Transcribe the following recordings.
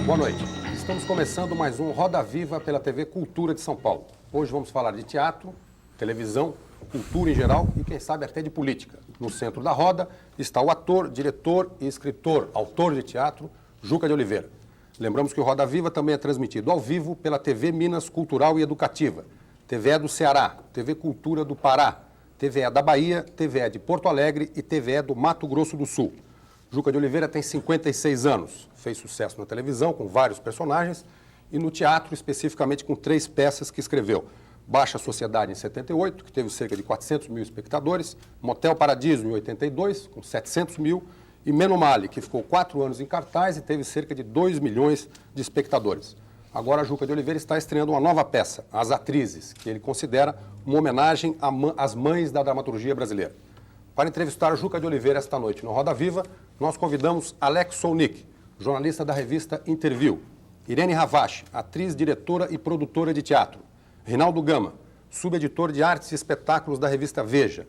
Boa noite. Estamos começando mais um Roda Viva pela TV Cultura de São Paulo. Hoje vamos falar de teatro, televisão, cultura em geral e, quem sabe, até de política. No centro da roda está o ator, diretor e escritor, autor de teatro, Juca de Oliveira. Lembramos que o Roda Viva também é transmitido ao vivo pela TV Minas Cultural e Educativa, TVE do Ceará, TV Cultura do Pará, TVE da Bahia, TVE de Porto Alegre e TVE do Mato Grosso do Sul. Juca de Oliveira tem 56 anos, fez sucesso na televisão com vários personagens e no teatro, especificamente com 3 peças que escreveu. Baixa Sociedade, em 78, que teve cerca de 400 mil espectadores, Motel Paradiso, em 82, com 700 mil, e Menomale, que ficou 4 anos em cartaz e teve cerca de 2 milhões de espectadores. Agora, a Juca de Oliveira está estreando uma nova peça, As Atrizes, que ele considera uma homenagem às mães da dramaturgia brasileira. Para entrevistar Juca de Oliveira esta noite no Roda Viva, nós convidamos Alex Solnick, jornalista da revista Interview, Irene Ravache, atriz, diretora e produtora de teatro, Rinaldo Gama, subeditor de artes e espetáculos da revista Veja,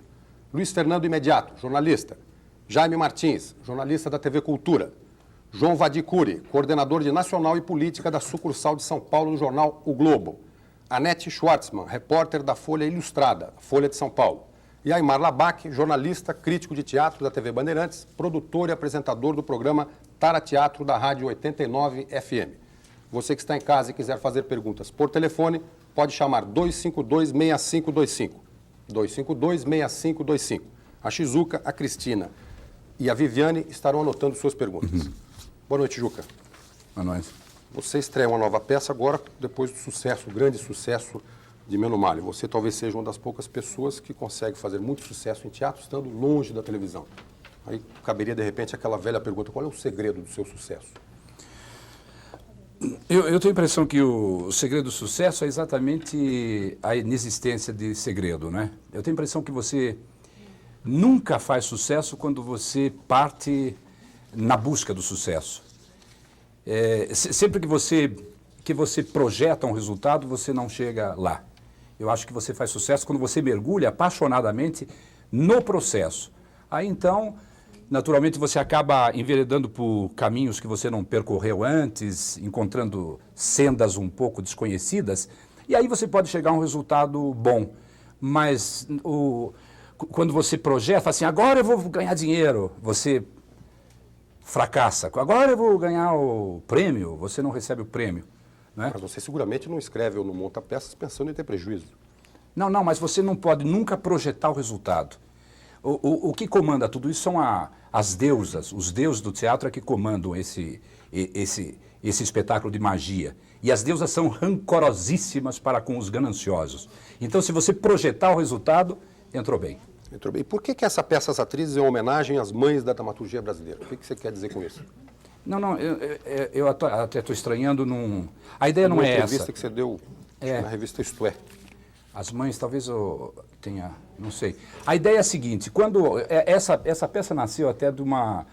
Luiz Fernando Imediato, jornalista, Jaime Martins, jornalista da TV Cultura, João Vadicuri, coordenador de Nacional e Política da sucursal de São Paulo no jornal O Globo, Anete Schwartzman, repórter da Folha Ilustrada, Folha de São Paulo, e Aymar Labac, jornalista, crítico de teatro da TV Bandeirantes, produtor e apresentador do programa Tara Teatro da Rádio 89 FM. Você que está em casa e quiser fazer perguntas por telefone, pode chamar 252-6525. 252-6525. A Shizuka, a Cristina e a Viviane estarão anotando suas perguntas. Boa noite, Juca. Boa noite. Você estreia uma nova peça agora, depois do sucesso, o grande sucesso de Menomale. Você talvez seja uma das poucas pessoas que consegue fazer muito sucesso em teatro estando longe da televisão. Aí caberia, de repente, aquela velha pergunta, qual é o segredo do seu sucesso? Eu tenho a impressão que o segredo do sucesso é exatamente a inexistência de segredo, né? Eu tenho a impressão que você nunca faz sucesso quando você parte na busca do sucesso. Sempre que você projeta um resultado, você não chega lá. Eu acho que você faz sucesso quando você mergulha apaixonadamente no processo. Aí, então, naturalmente, você acaba enveredando por caminhos que você não percorreu antes, encontrando sendas um pouco desconhecidas, e aí você pode chegar a um resultado bom. Mas quando você projeta, fala assim, agora eu vou ganhar dinheiro, você fracassa. Agora eu vou ganhar o prêmio, você não recebe o prêmio. Né? Mas você seguramente não escreve ou não monta peças pensando em ter prejuízo. Não, mas você não pode nunca projetar o resultado. O que comanda tudo isso são as deusas, os deuses do teatro é que comandam esse espetáculo de magia. E as deusas são rancorosíssimas para com os gananciosos. Então, se você projetar o resultado, entrou bem. Entrou bem. E por que essa peça, As Atrizes, é uma homenagem às mães da dramaturgia brasileira? O que você quer dizer com isso? Não, eu até estou estranhando A ideia não é essa. Uma entrevista que você deu na revista Isto É. As mães, talvez eu tenha, não sei. A ideia é a seguinte, quando essa peça nasceu até de uma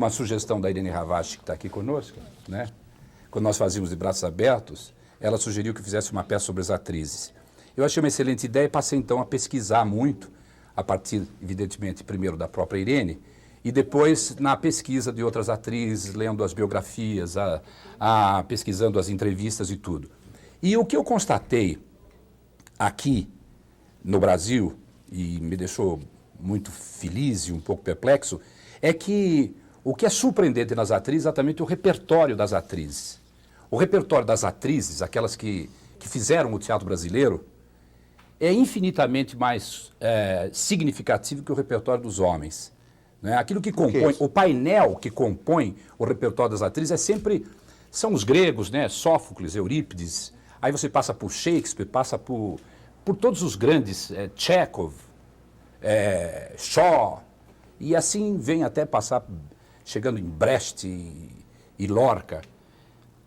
sugestão da Irene Ravache, que está aqui conosco, né? Quando nós fazíamos De Braços Abertos, ela sugeriu que fizesse uma peça sobre as atrizes. Eu achei uma excelente ideia e passei então a pesquisar muito, a partir, evidentemente, primeiro da própria Irene, e depois na pesquisa de outras atrizes, lendo as biografias, pesquisando as entrevistas e tudo. E o que eu constatei aqui no Brasil, e me deixou muito feliz e um pouco perplexo, é que o que é surpreendente nas atrizes é exatamente o repertório das atrizes. O repertório das atrizes, aquelas que fizeram o teatro brasileiro, é infinitamente mais significativo que o repertório dos homens. Né? Aquilo que compõe, o painel que compõe o repertório das atrizes são os gregos, né? Sófocles, Eurípides, aí você passa por Shakespeare, passa por todos os grandes, Chekhov, Shaw, e assim vem até passar, chegando em Brecht e Lorca.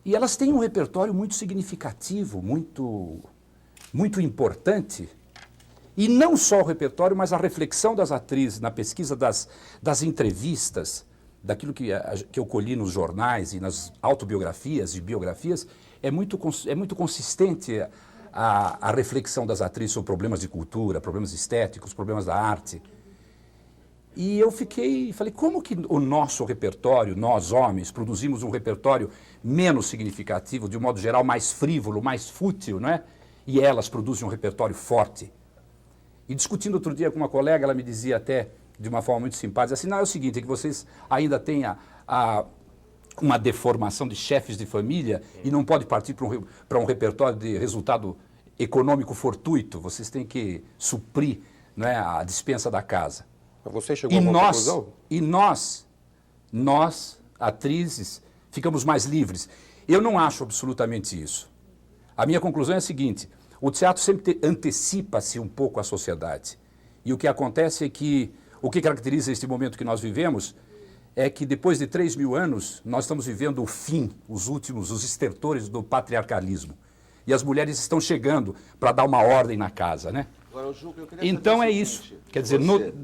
E elas têm um repertório muito significativo, muito importante. E não só o repertório, mas a reflexão das atrizes, na pesquisa das entrevistas, daquilo que eu colhi nos jornais e nas autobiografias e biografias, é muito consistente a reflexão das atrizes sobre problemas de cultura, problemas estéticos, problemas da arte. E eu falei, como que o nosso repertório, nós homens, produzimos um repertório menos significativo, de um modo geral mais frívolo, mais fútil, não é? E elas produzem um repertório forte. E discutindo outro dia com uma colega, ela me dizia até, de uma forma muito simpática, assim, não, é o seguinte, é que vocês ainda têm uma deformação de chefes de família e não pode partir para um repertório de resultado econômico fortuito, vocês têm que suprir, não é, a despensa da casa. Mas você chegou a uma conclusão? E nós, atrizes, ficamos mais livres. Eu não acho absolutamente isso. A minha conclusão é a seguinte, o teatro sempre antecipa-se um pouco à sociedade. E o que acontece é que, o que caracteriza este momento que nós vivemos, é que depois de 3.000 anos, nós estamos vivendo o fim, os estertores do patriarcalismo. E as mulheres estão chegando para dar uma ordem na casa, né? Agora, Juca, eu queria Então saber é o seguinte, isso. Quer dizer,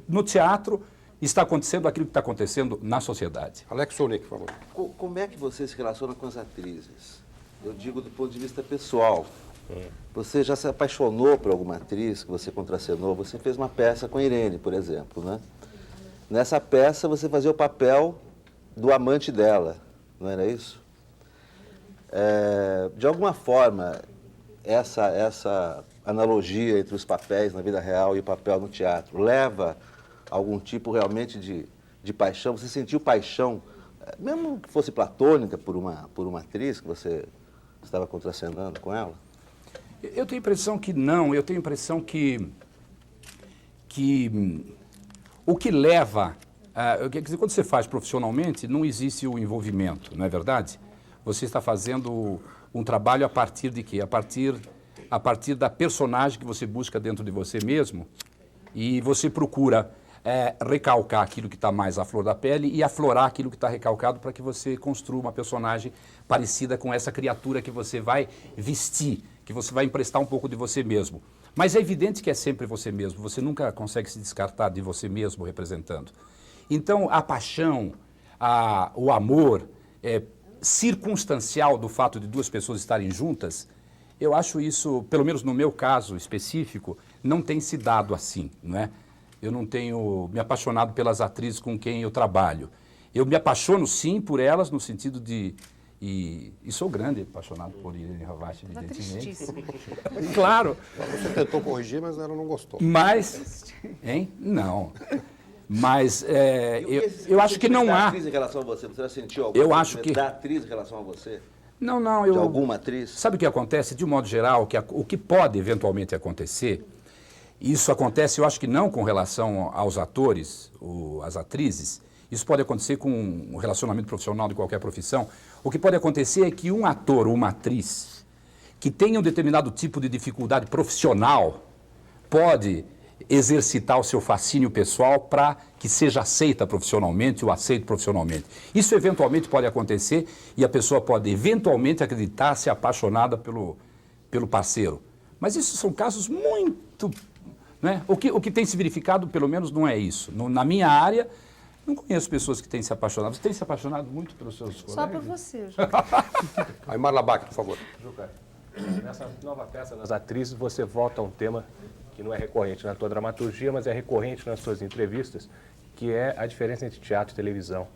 no teatro está acontecendo aquilo que está acontecendo na sociedade. Alex Sonic, por favor. Como é que você se relaciona com as atrizes? Eu digo do ponto de vista pessoal. Você já se apaixonou por alguma atriz que você contracenou? Você fez uma peça com a Irene, por exemplo, né? Nessa peça você fazia o papel do amante dela, não era isso? De alguma forma, essa analogia entre os papéis na vida real e o papel no teatro leva a algum tipo realmente de paixão? Você sentiu paixão, mesmo que fosse platônica, por uma atriz que você estava contracenando com ela? Eu tenho a impressão que não, eu tenho a impressão que o que leva, quer dizer, quando você faz profissionalmente, não existe o envolvimento, não é verdade? Você está fazendo um trabalho a partir de quê? A partir da personagem que você busca dentro de você mesmo e você procura recalcar aquilo que está mais à flor da pele e aflorar aquilo que está recalcado para que você construa uma personagem parecida com essa criatura que você vai vestir, que você vai emprestar um pouco de você mesmo. Mas é evidente que é sempre você mesmo, você nunca consegue se descartar de você mesmo representando. Então, a paixão, o amor circunstancial do fato de duas pessoas estarem juntas, eu acho isso, pelo menos no meu caso específico, não tem se dado assim, não é? Eu não tenho me apaixonado pelas atrizes com quem eu trabalho. Eu me apaixono, sim, por elas, no sentido de... E sou grande apaixonado por Irene Ravache, evidentemente. Claro. Você tentou corrigir, mas ela não gostou. Mas... Hein? Não. Mas eu acho que não há... Atriz em relação a você? Você já sentiu alguma eu acho que... da atriz em relação a você? Não, De alguma atriz? Sabe o que acontece? De um modo geral, o que pode eventualmente acontecer, isso acontece, eu acho que não com relação aos atores, às atrizes, isso pode acontecer com um relacionamento profissional de qualquer profissão. O que pode acontecer é que um ator ou uma atriz que tenha um determinado tipo de dificuldade profissional pode exercitar o seu fascínio pessoal para que seja aceita profissionalmente ou aceito profissionalmente. Isso eventualmente pode acontecer e a pessoa pode eventualmente acreditar-se apaixonada pelo parceiro. Mas isso são casos muito... Né? O que tem se verificado, pelo menos, não é isso. Na minha área, não conheço pessoas que têm se apaixonado. Você tem se apaixonado muito pelos seus colegas? Só por você, Juca. Aymar Labak, por favor. Juca, nessa nova peça das atrizes, você volta a um tema que não é recorrente na tua dramaturgia, mas é recorrente nas suas entrevistas, que é a diferença entre teatro e televisão.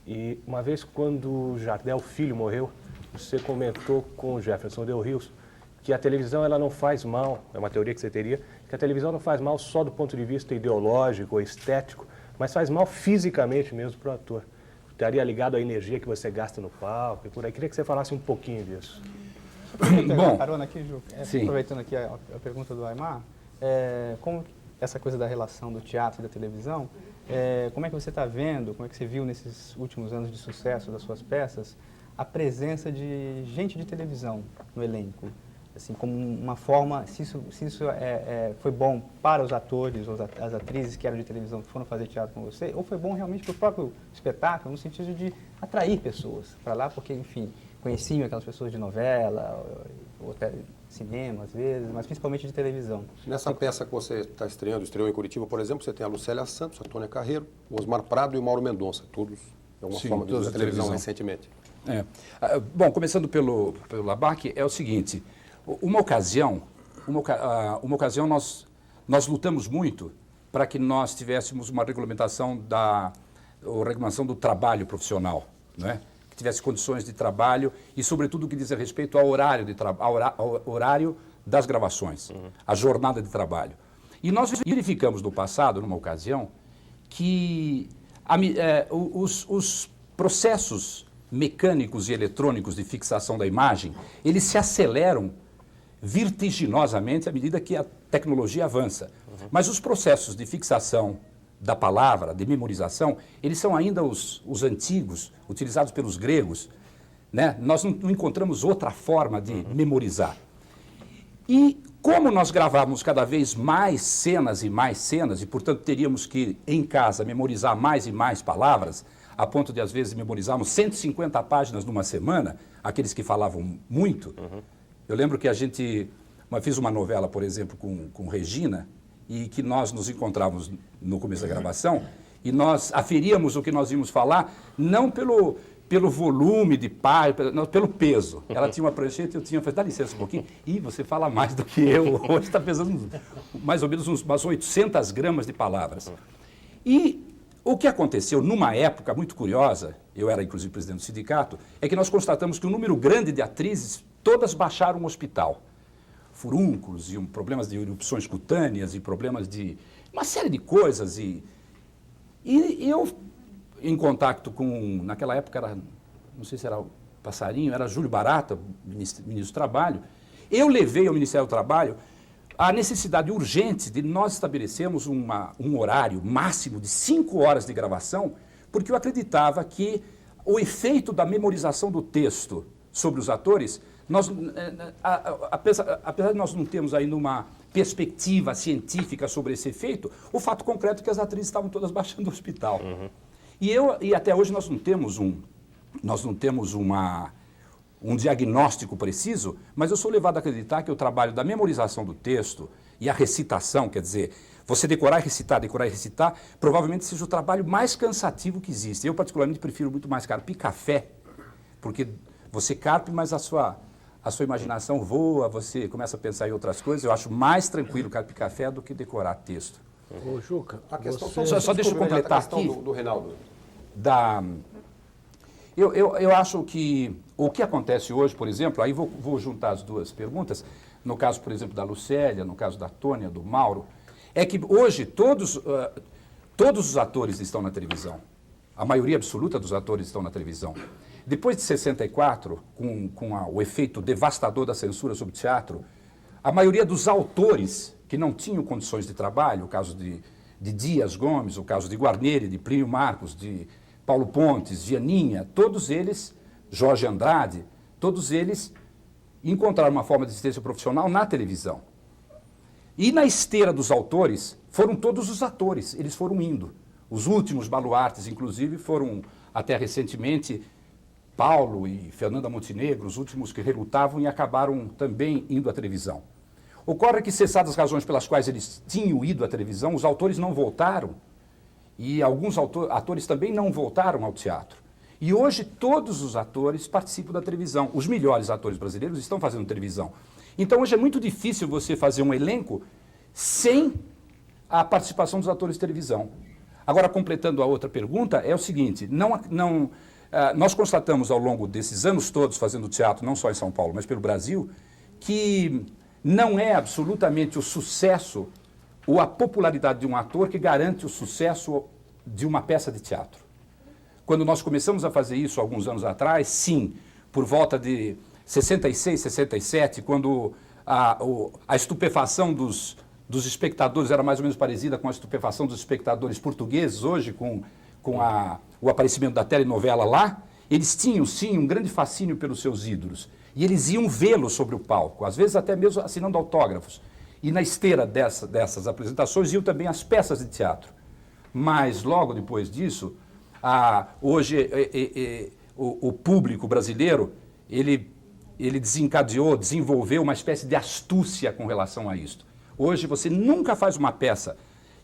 E uma vez, quando Jardel Filho morreu, você comentou com o Jefferson Del Rios que a televisão ela não faz mal, é uma teoria que você teria, que a televisão não faz mal só do ponto de vista ideológico ou estético, mas faz mal fisicamente mesmo para o ator. Estaria ligado à energia que você gasta no palco e por aí. Queria que você falasse um pouquinho disso. Bom, carona aqui, Ju, sim. Aproveitando aqui a pergunta do Aymar, como essa coisa da relação do teatro e da televisão, como é que você está vendo, como é que você viu nesses últimos anos de sucesso das suas peças, a presença de gente de televisão no elenco? Assim, como uma forma, se isso foi bom para os atores ou as atrizes que eram de televisão que foram fazer teatro com você, ou foi bom realmente para o próprio espetáculo, no sentido de atrair pessoas para lá, porque, enfim, conheciam aquelas pessoas de novela, ou até cinema, às vezes, mas principalmente de televisão. Nessa peça que você está estreou em Curitiba, por exemplo, você tem a Lucélia Santos, a Tônia Carreiro, o Osmar Prado e o Mauro Mendonça, todos, de alguma forma, todos da televisão recentemente. Bom, começando pelo Labak, é o seguinte... Uma ocasião nós lutamos muito para que nós tivéssemos uma regulamentação do trabalho profissional, né? Que tivesse condições de trabalho e, sobretudo, que diz respeito ao horário, ao horário das gravações, a jornada de trabalho. E nós verificamos no passado, numa ocasião, que os processos mecânicos e eletrônicos de fixação da imagem, eles se aceleram vertiginosamente à medida que a tecnologia avança. Mas os processos de fixação da palavra, de memorização, eles são ainda os antigos, utilizados pelos gregos, né? Nós não encontramos outra forma de memorizar. E como nós gravávamos cada vez mais cenas, e portanto teríamos que, em casa, memorizar mais e mais palavras, a ponto de, às vezes, memorizarmos 150 páginas numa semana, aqueles que falavam muito. Eu lembro que a gente fiz uma novela, por exemplo, com Regina, e que nós nos encontrávamos no começo da gravação, e nós aferíamos o que nós íamos falar, não pelo volume de páginas, pelo peso. Ela tinha uma prancheta e eu falei, dá licença um pouquinho. E você fala mais do que eu. Hoje está pesando mais ou menos umas 800 gramas de palavras. E o que aconteceu numa época muito curiosa, eu era inclusive presidente do sindicato, é que nós constatamos que um número grande de atrizes, todas baixaram o hospital. Furúnculos e problemas de erupções cutâneas e problemas de uma série de coisas. E eu, em contato com, naquela época era, não sei se era o Passarinho, era Júlio Barata, ministro do Trabalho, eu levei ao Ministério do Trabalho a necessidade urgente de nós estabelecermos um horário máximo de 5 horas de gravação, porque eu acreditava que o efeito da memorização do texto sobre os atores, apesar de nós não termos ainda uma perspectiva científica sobre esse efeito, o fato concreto é que as atrizes estavam todas baixando do hospital. E até hoje nós não temos um diagnóstico preciso, mas eu sou levado a acreditar que o trabalho da memorização do texto e a recitação, quer dizer, você decorar e recitar, provavelmente seja o trabalho mais cansativo que existe. Eu, particularmente, prefiro muito mais carpir café, porque você carpe, mas a sua imaginação voa, você começa a pensar em outras coisas. Eu acho mais tranquilo carpir café do que decorar texto. Ô, Juca, A questão só deixa eu completar a questão aqui. do Reinaldo. Eu acho que o que acontece hoje, por exemplo, aí vou juntar as duas perguntas, no caso, por exemplo, da Lucélia, no caso da Tônia, do Mauro, é que hoje todos os atores estão na televisão. A maioria absoluta dos atores estão na televisão. Depois de 64, com o efeito devastador da censura sobre o teatro, a maioria dos autores que não tinham condições de trabalho, o caso de Dias Gomes, o caso de Guarneri, de Plínio Marcos, de Paulo Pontes, Gianinha, todos eles, Jorge Andrade, todos eles encontraram uma forma de existência profissional na televisão. E na esteira dos autores foram todos os atores, eles foram indo. Os últimos baluartes, inclusive, foram até recentemente Paulo e Fernanda Montenegro, os últimos que relutavam e acabaram também indo à televisão. Ocorre que, cessadas as razões pelas quais eles tinham ido à televisão, os autores não voltaram e alguns atores também não voltaram ao teatro. E hoje todos os atores participam da televisão. Os melhores atores brasileiros estão fazendo televisão. Então hoje é muito difícil você fazer um elenco sem a participação dos atores de televisão. Agora, completando a outra pergunta, é o seguinte, nós constatamos ao longo desses anos todos fazendo teatro, não só em São Paulo, mas pelo Brasil, que não é absolutamente o sucesso ou a popularidade de um ator que garante o sucesso de uma peça de teatro. Quando nós começamos a fazer isso alguns anos atrás, sim, por volta de 66, 67, quando a estupefação dos espectadores era mais ou menos parecida com a estupefação dos espectadores portugueses hoje, com o aparecimento da telenovela lá, eles tinham, sim, um grande fascínio pelos seus ídolos. E eles iam vê-los sobre o palco, às vezes até mesmo assinando autógrafos. E na esteira dessas apresentações iam também as peças de teatro. Mas, logo depois disso, hoje o público brasileiro, ele desenvolveu uma espécie de astúcia com relação a isto. Hoje você nunca faz uma peça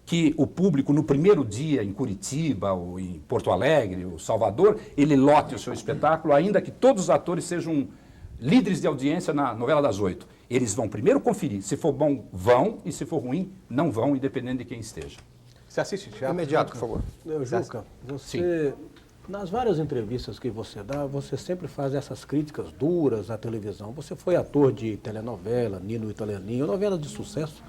que o público, no primeiro dia, em Curitiba, ou em Porto Alegre, ou Salvador, ele lote o seu espetáculo, ainda que todos os atores sejam líderes de audiência na novela das 8. Eles vão primeiro conferir. Se for bom, vão, e se for ruim, não vão, independente de quem esteja. Você assiste teatro? Imediato, por favor. Juca, você, nas várias entrevistas que você dá, você sempre faz essas críticas duras à televisão. Você foi ator de telenovela, Nino Italianinho, novela de sucesso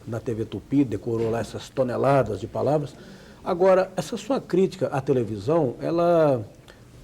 na TV Tupi, decorou lá essas toneladas de palavras. Agora, essa sua crítica à televisão, ela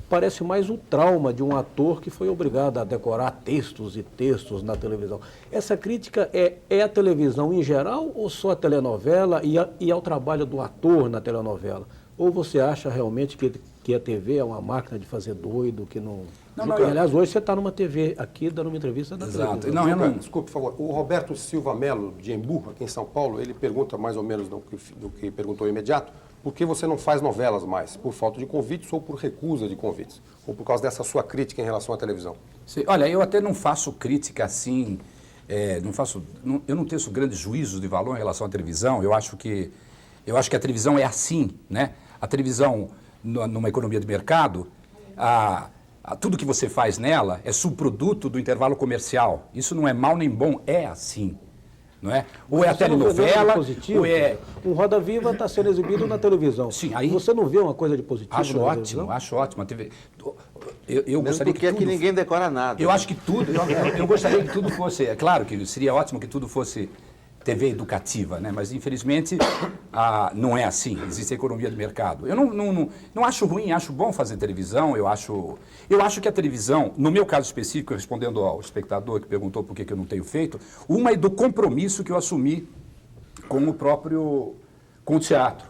parece mais o trauma de um ator que foi obrigado a decorar textos e textos na televisão. Essa crítica é a televisão em geral ou só a telenovela e ao trabalho do ator na telenovela? Ou você acha realmente que a TV é uma máquina de fazer doido, que não... Aliás, hoje você está numa TV aqui, dando uma entrevista na televisão. Não, eu não... Desculpe, por favor. O Roberto Silva Melo, de Embu, aqui em São Paulo, ele pergunta mais ou menos do que perguntou imediato, por que você não faz novelas mais? Por falta de convites ou por recusa de convites? Ou por causa dessa sua crítica em relação à televisão? Sim, olha, eu até não faço crítica assim, eu não tenho grandes juízos de valor em relação à televisão. Eu acho que a televisão é assim, né? A televisão, numa economia de mercado, tudo que você faz nela é subproduto do intervalo comercial. Isso não é mal nem bom, é assim. Não é? Ou é a telenovela, ou é... Um Roda Viva está sendo exibido na televisão. Sim, aí... Você não vê uma coisa de positivo acho na ótimo, televisão? acho ótimo. Eu gostaria porque aqui ninguém decora nada. Eu acho que tudo... Eu gostaria que tudo fosse... É claro que seria ótimo que tudo fosse TV educativa, né? Mas infelizmente não é assim. Existe a economia de mercado. Eu não acho ruim, acho bom fazer televisão. Eu acho que a televisão, no meu caso específico, respondendo ao espectador que perguntou por que eu não tenho feito, uma é do compromisso que eu assumi com o teatro.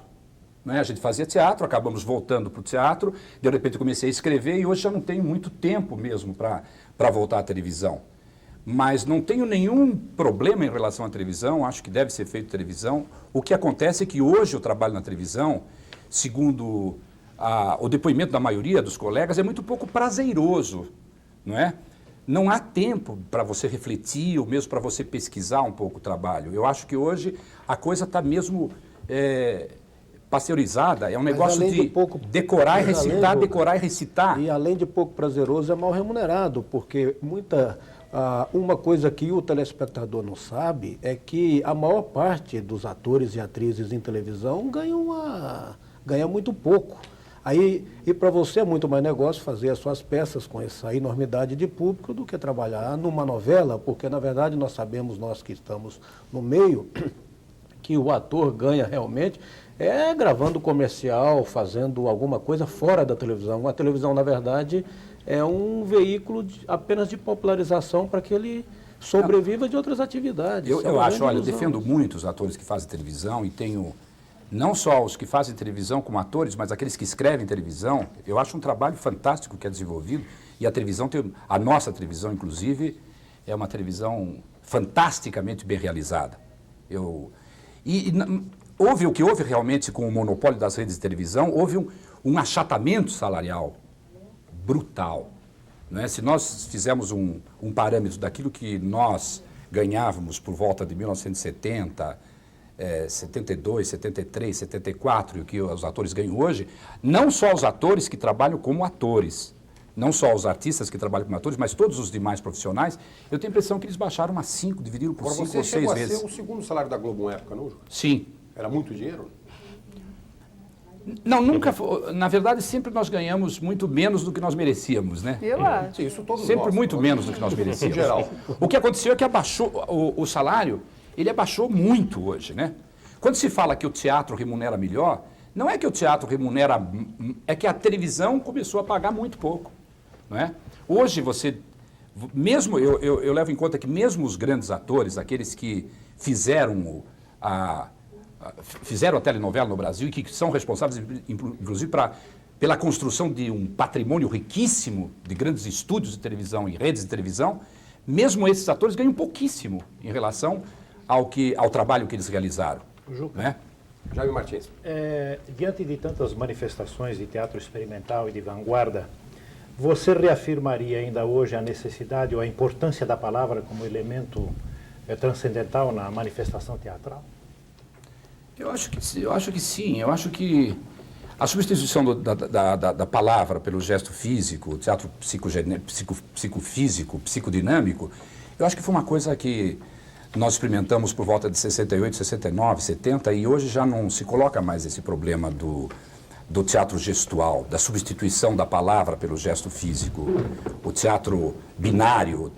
Né? A gente fazia teatro, acabamos voltando para o teatro, de repente eu comecei a escrever e hoje já não tenho muito tempo mesmo para voltar à televisão. Mas não tenho nenhum problema em relação à televisão, acho que deve ser feito televisão. O que acontece é que hoje o trabalho na televisão, segundo o depoimento da maioria dos colegas, é muito pouco prazeroso, não é? Não há tempo para você refletir ou mesmo para você pesquisar um pouco o trabalho. Eu acho que hoje a coisa está mesmo pasteurizada, é um negócio de decorar e recitar, decorar e recitar. E além de pouco prazeroso, é mal remunerado, porque uma coisa que o telespectador não sabe é que a maior parte dos atores e atrizes em televisão ganha muito pouco. E para você é muito mais negócio fazer as suas peças com essa enormidade de público do que trabalhar numa novela, porque na verdade nós sabemos, nós que estamos no meio, que o ator ganha realmente gravando comercial, fazendo alguma coisa fora da televisão. A televisão, na verdade, é um veículo apenas de popularização para que ele sobreviva de outras atividades. Eu acho, olha, eu defendo muito os atores que fazem televisão e tenho não só os que fazem televisão como atores, mas aqueles que escrevem televisão. Eu acho um trabalho fantástico que é desenvolvido e a nossa televisão, inclusive, é uma televisão fantasticamente bem realizada. Houve o que houve realmente com o monopólio das redes de televisão, houve um achatamento salarial brutal. Né? Se nós fizermos um parâmetro daquilo que nós ganhávamos por volta de 1970, 72, 73, 74, e o que os atores ganham hoje, não só os atores que trabalham como atores, não só os artistas que trabalham como atores, mas todos os demais profissionais, eu tenho a impressão que eles baixaram a 5, dividiram por 5 ou 6 vezes. Você chegou a ser o segundo salário da Globo na época, não, Ju? Sim. Era muito dinheiro? Não, nunca foi. Na verdade, sempre nós ganhamos muito menos do que nós merecíamos, né? Eu acho. Sim, isso todos sempre nós, muito menos do que nós merecíamos. Em geral. O que aconteceu é que abaixou o salário, ele abaixou muito hoje, né? Quando se fala que o teatro remunera melhor, não é que o teatro remunera, é que a televisão começou a pagar muito pouco, não é? Hoje mesmo eu levo em conta que mesmo os grandes atores, aqueles que fizeram a telenovela no Brasil e que são responsáveis, inclusive, pela construção de um patrimônio riquíssimo de grandes estúdios de televisão e redes de televisão, mesmo esses atores ganham pouquíssimo em relação ao trabalho que eles realizaram. Juca, né? Jaime Martins. Diante de tantas manifestações de teatro experimental e de vanguarda, você reafirmaria ainda hoje a necessidade ou a importância da palavra como elemento transcendental na manifestação teatral? Eu acho que sim. Eu acho que a substituição da palavra pelo gesto físico, teatro psicofísico, psicodinâmico, eu acho que foi uma coisa que nós experimentamos por volta de 68, 69, 70, e hoje já não se coloca mais esse problema do teatro gestual, da substituição da palavra pelo gesto físico, o teatro binário.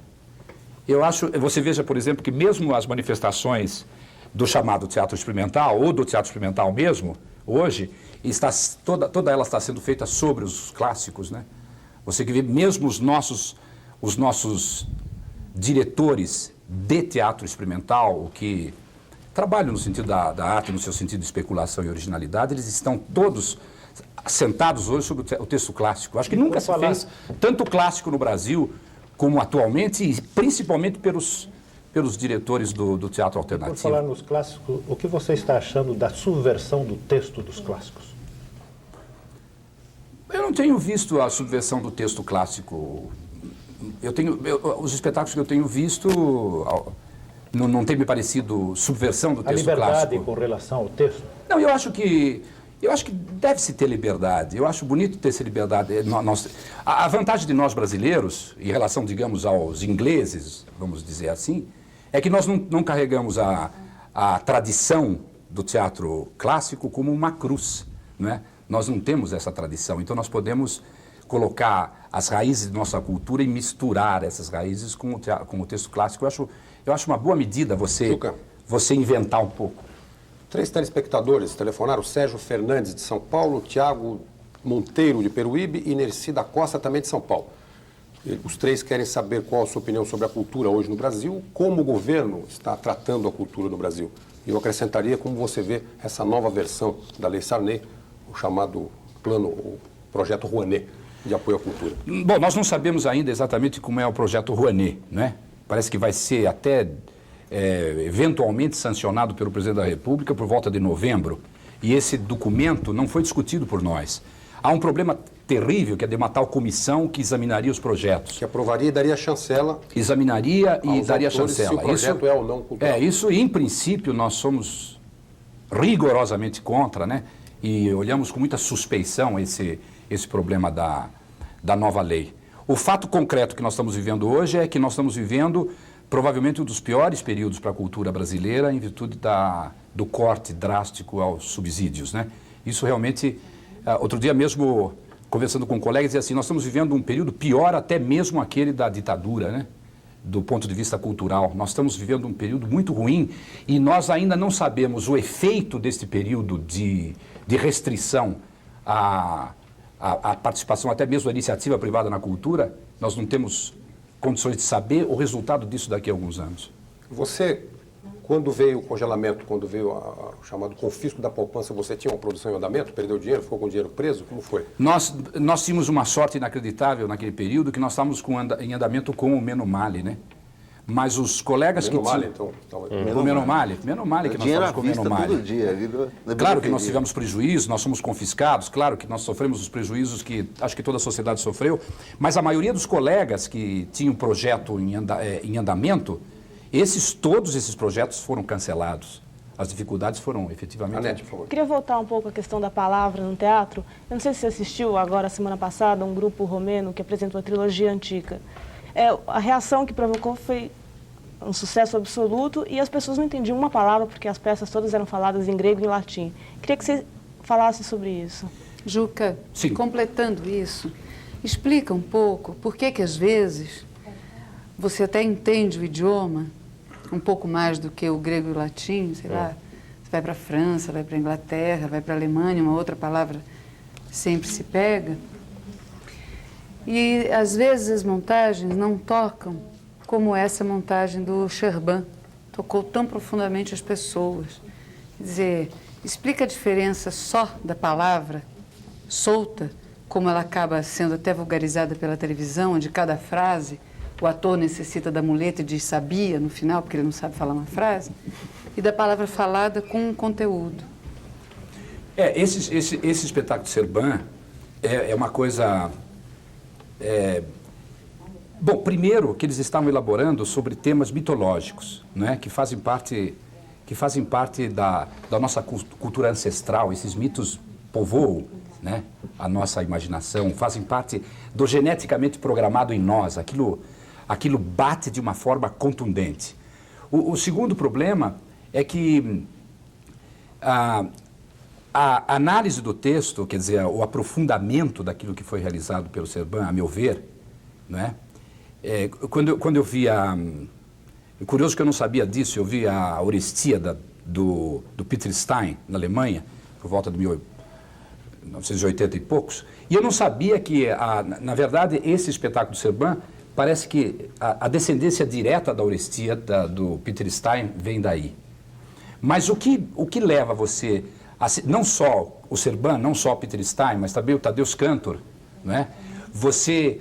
Eu acho, você veja, por exemplo, que mesmo as manifestações do chamado teatro experimental, ou do teatro experimental mesmo, hoje, toda ela está sendo feita sobre os clássicos, né? Você que vê mesmo os nossos diretores de teatro experimental, que trabalham no sentido da arte, no seu sentido de especulação e originalidade, eles estão todos sentados hoje sobre o texto clássico. Acho que nunca se fez tanto clássico no Brasil como atualmente, e principalmente pelos diretores do teatro alternativo. Por falar nos clássicos, o que você está achando da subversão do texto dos clássicos? Eu não tenho visto a subversão do texto clássico. Os espetáculos que eu tenho visto não tem me parecido subversão do texto clássico. A liberdade com relação ao texto? Não, eu acho que deve-se ter liberdade. Eu acho bonito ter essa liberdade. A vantagem de nós brasileiros, em relação, digamos, aos ingleses, vamos dizer assim, é que nós não carregamos a tradição do teatro clássico como uma cruz, não é? Nós não temos essa tradição, então nós podemos colocar as raízes de nossa cultura e misturar essas raízes com o texto clássico. Eu acho uma boa medida você inventar um pouco. 3 telespectadores telefonaram: Sérgio Fernandes, de São Paulo, Tiago Monteiro, de Peruíbe, e Nerci da Costa, também de São Paulo. Os 3 querem saber qual a sua opinião sobre a cultura hoje no Brasil, como o governo está tratando a cultura no Brasil. E eu acrescentaria como você vê essa nova versão da Lei Sarney, o chamado o projeto Rouanet, de apoio à cultura. Bom, nós não sabemos ainda exatamente como é o projeto Rouanet, né? Parece que vai ser até eventualmente sancionado pelo presidente da República por volta de novembro. E esse documento não foi discutido por nós. Há um problema terrível, que é de uma tal comissão que examinaria os projetos. Que aprovaria e daria chancela. Examinaria e daria chancela. Se o projeto é ou não cultural. Isso, em princípio, nós somos rigorosamente contra, né? E olhamos com muita suspeição esse problema da nova lei. O fato concreto que nós estamos vivendo hoje é que nós estamos vivendo provavelmente um dos piores períodos para a cultura brasileira em virtude do corte drástico aos subsídios, né? Isso realmente, outro dia mesmo, conversando com um colega, dizia assim, nós estamos vivendo um período pior até mesmo aquele da ditadura, né? Do ponto de vista cultural. Nós estamos vivendo um período muito ruim e nós ainda não sabemos o efeito deste período de restrição à participação, até mesmo da iniciativa privada na cultura. Nós não temos condições de saber o resultado disso daqui a alguns anos. Você, quando veio o congelamento, quando veio o chamado confisco da poupança, você tinha uma produção em andamento, perdeu dinheiro, ficou com o dinheiro preso? Como foi? Nós tínhamos uma sorte inacreditável naquele período, que nós estávamos em andamento com o Menomale, né? Mas os colegas Menomale, que tinham... então. O Menomale que nós estávamos com o Menomale. Todo dia, Claro que nós tivemos prejuízos, nós fomos confiscados, claro que nós sofremos os prejuízos que acho que toda a sociedade sofreu, mas a maioria dos colegas que tinham projeto em andamento, todos esses projetos foram cancelados. As dificuldades foram efetivamente... Anete, por favor. Queria voltar um pouco à questão da palavra no teatro. Eu não sei se você assistiu agora, semana passada, um grupo romeno que apresentou a trilogia antiga. A reação que provocou foi um sucesso absoluto e as pessoas não entendiam uma palavra porque as peças todas eram faladas em grego e em latim. Queria que você falasse sobre isso. Juca, Sim. Completando isso, explica um pouco por que às vezes você até entende o idioma um pouco mais do que o grego e o latim, sei lá. Você vai para a França, vai para a Inglaterra, vai para a Alemanha, uma outra palavra sempre se pega. E às vezes as montagens não tocam como essa montagem do Cherban, tocou tão profundamente as pessoas. Quer dizer, explica a diferença só da palavra solta, como ela acaba sendo até vulgarizada pela televisão, onde cada frase o ator necessita da muleta e diz sabia no final, porque ele não sabe falar uma frase, e da palavra falada com um conteúdo. Esse espetáculo de Cherban é uma coisa... Bom, primeiro que eles estavam elaborando sobre temas mitológicos, né, que fazem parte da nossa cultura ancestral. Esses mitos povoam, né, a nossa imaginação, fazem parte do geneticamente programado em nós. Aquilo bate de uma forma contundente. O segundo problema é que a análise do texto, quer dizer, o aprofundamento daquilo que foi realizado pelo Serban, a meu ver, né? Quando eu vi é curioso que eu não sabia disso, eu vi a Orestia do Peter Stein, na Alemanha, por volta de 1980 e poucos, e eu não sabia que, na verdade, esse espetáculo do Serban, parece que a descendência direta da Orestia, do Peter Stein, vem daí. Mas o que leva você, não só o Serban, não só o Peter Stein, mas também o Tadeusz Kantor, né? Você,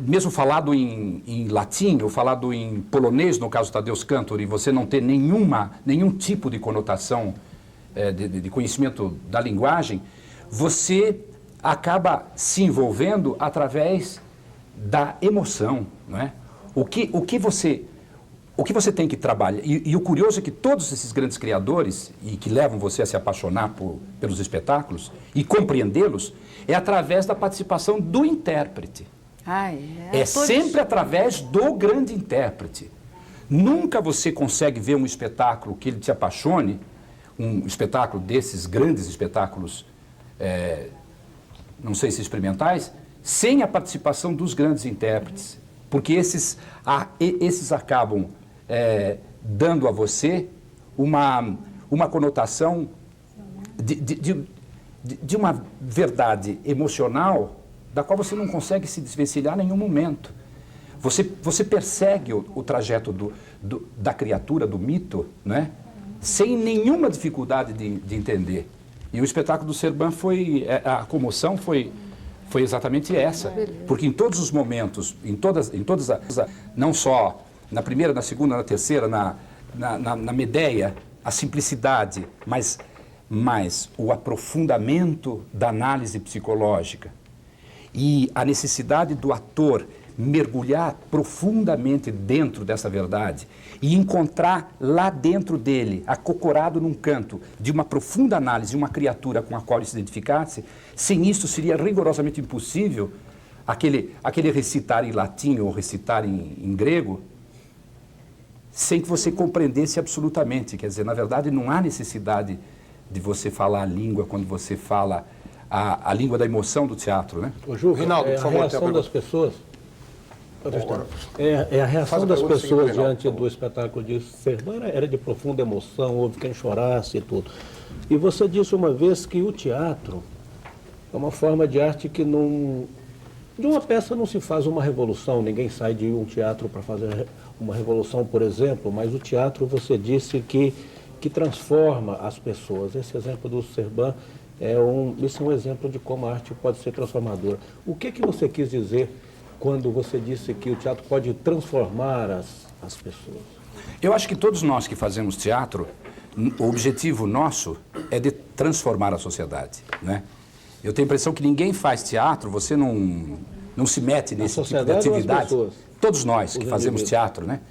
mesmo falado em latim ou falado em polonês, no caso do Tadeusz Kantor, e você não ter nenhum tipo de conotação de conhecimento da linguagem, você acaba se envolvendo através da emoção, não é? O que você tem que trabalhar, e o curioso é que todos esses grandes criadores, e que levam você a se apaixonar pelos espetáculos e compreendê-los, é através da participação do intérprete. É sempre através do grande intérprete. Nunca você consegue ver um espetáculo que ele te apaixone, um espetáculo desses grandes espetáculos, não sei se experimentais, sem a participação dos grandes intérpretes. Porque esses acabam dando a você uma conotação de uma verdade emocional da qual você não consegue se desvencilhar em nenhum momento. Você persegue o trajeto da criatura, do mito, né? Sem nenhuma dificuldade de entender. E o espetáculo do Serban a comoção foi exatamente essa. Porque em todos os momentos, não só na primeira, na segunda, na terceira, na Medeia, a simplicidade, mas o aprofundamento da análise psicológica e a necessidade do ator mergulhar profundamente dentro dessa verdade e encontrar lá dentro dele, acocorado num canto, de uma profunda análise, uma criatura com a qual ele se identificasse. Sem isso seria rigorosamente impossível aquele recitar em latim ou recitar em grego, sem que você compreendesse absolutamente. Quer dizer, na verdade, não há necessidade de você falar a língua quando você fala a língua da emoção do teatro, né? Ô, Ju, Rinaldo, por favor, a reação das pessoas... a reação das pessoas diante do espetáculo de Serban era de profunda emoção, houve quem chorasse e tudo. E você disse uma vez que o teatro é uma forma de arte que não... De uma peça não se faz uma revolução, ninguém sai de um teatro para fazer uma revolução, por exemplo, mas o teatro, você disse que transforma as pessoas. Esse exemplo do Serban esse é um exemplo de como a arte pode ser transformadora. O que você quis dizer quando você disse que o teatro pode transformar as pessoas? Eu acho que todos nós que fazemos teatro, o objetivo nosso é de transformar a sociedade, né? Eu tenho a impressão que ninguém faz teatro, você não se mete nesse tipo de atividade. Todos nós que fazemos teatro, né?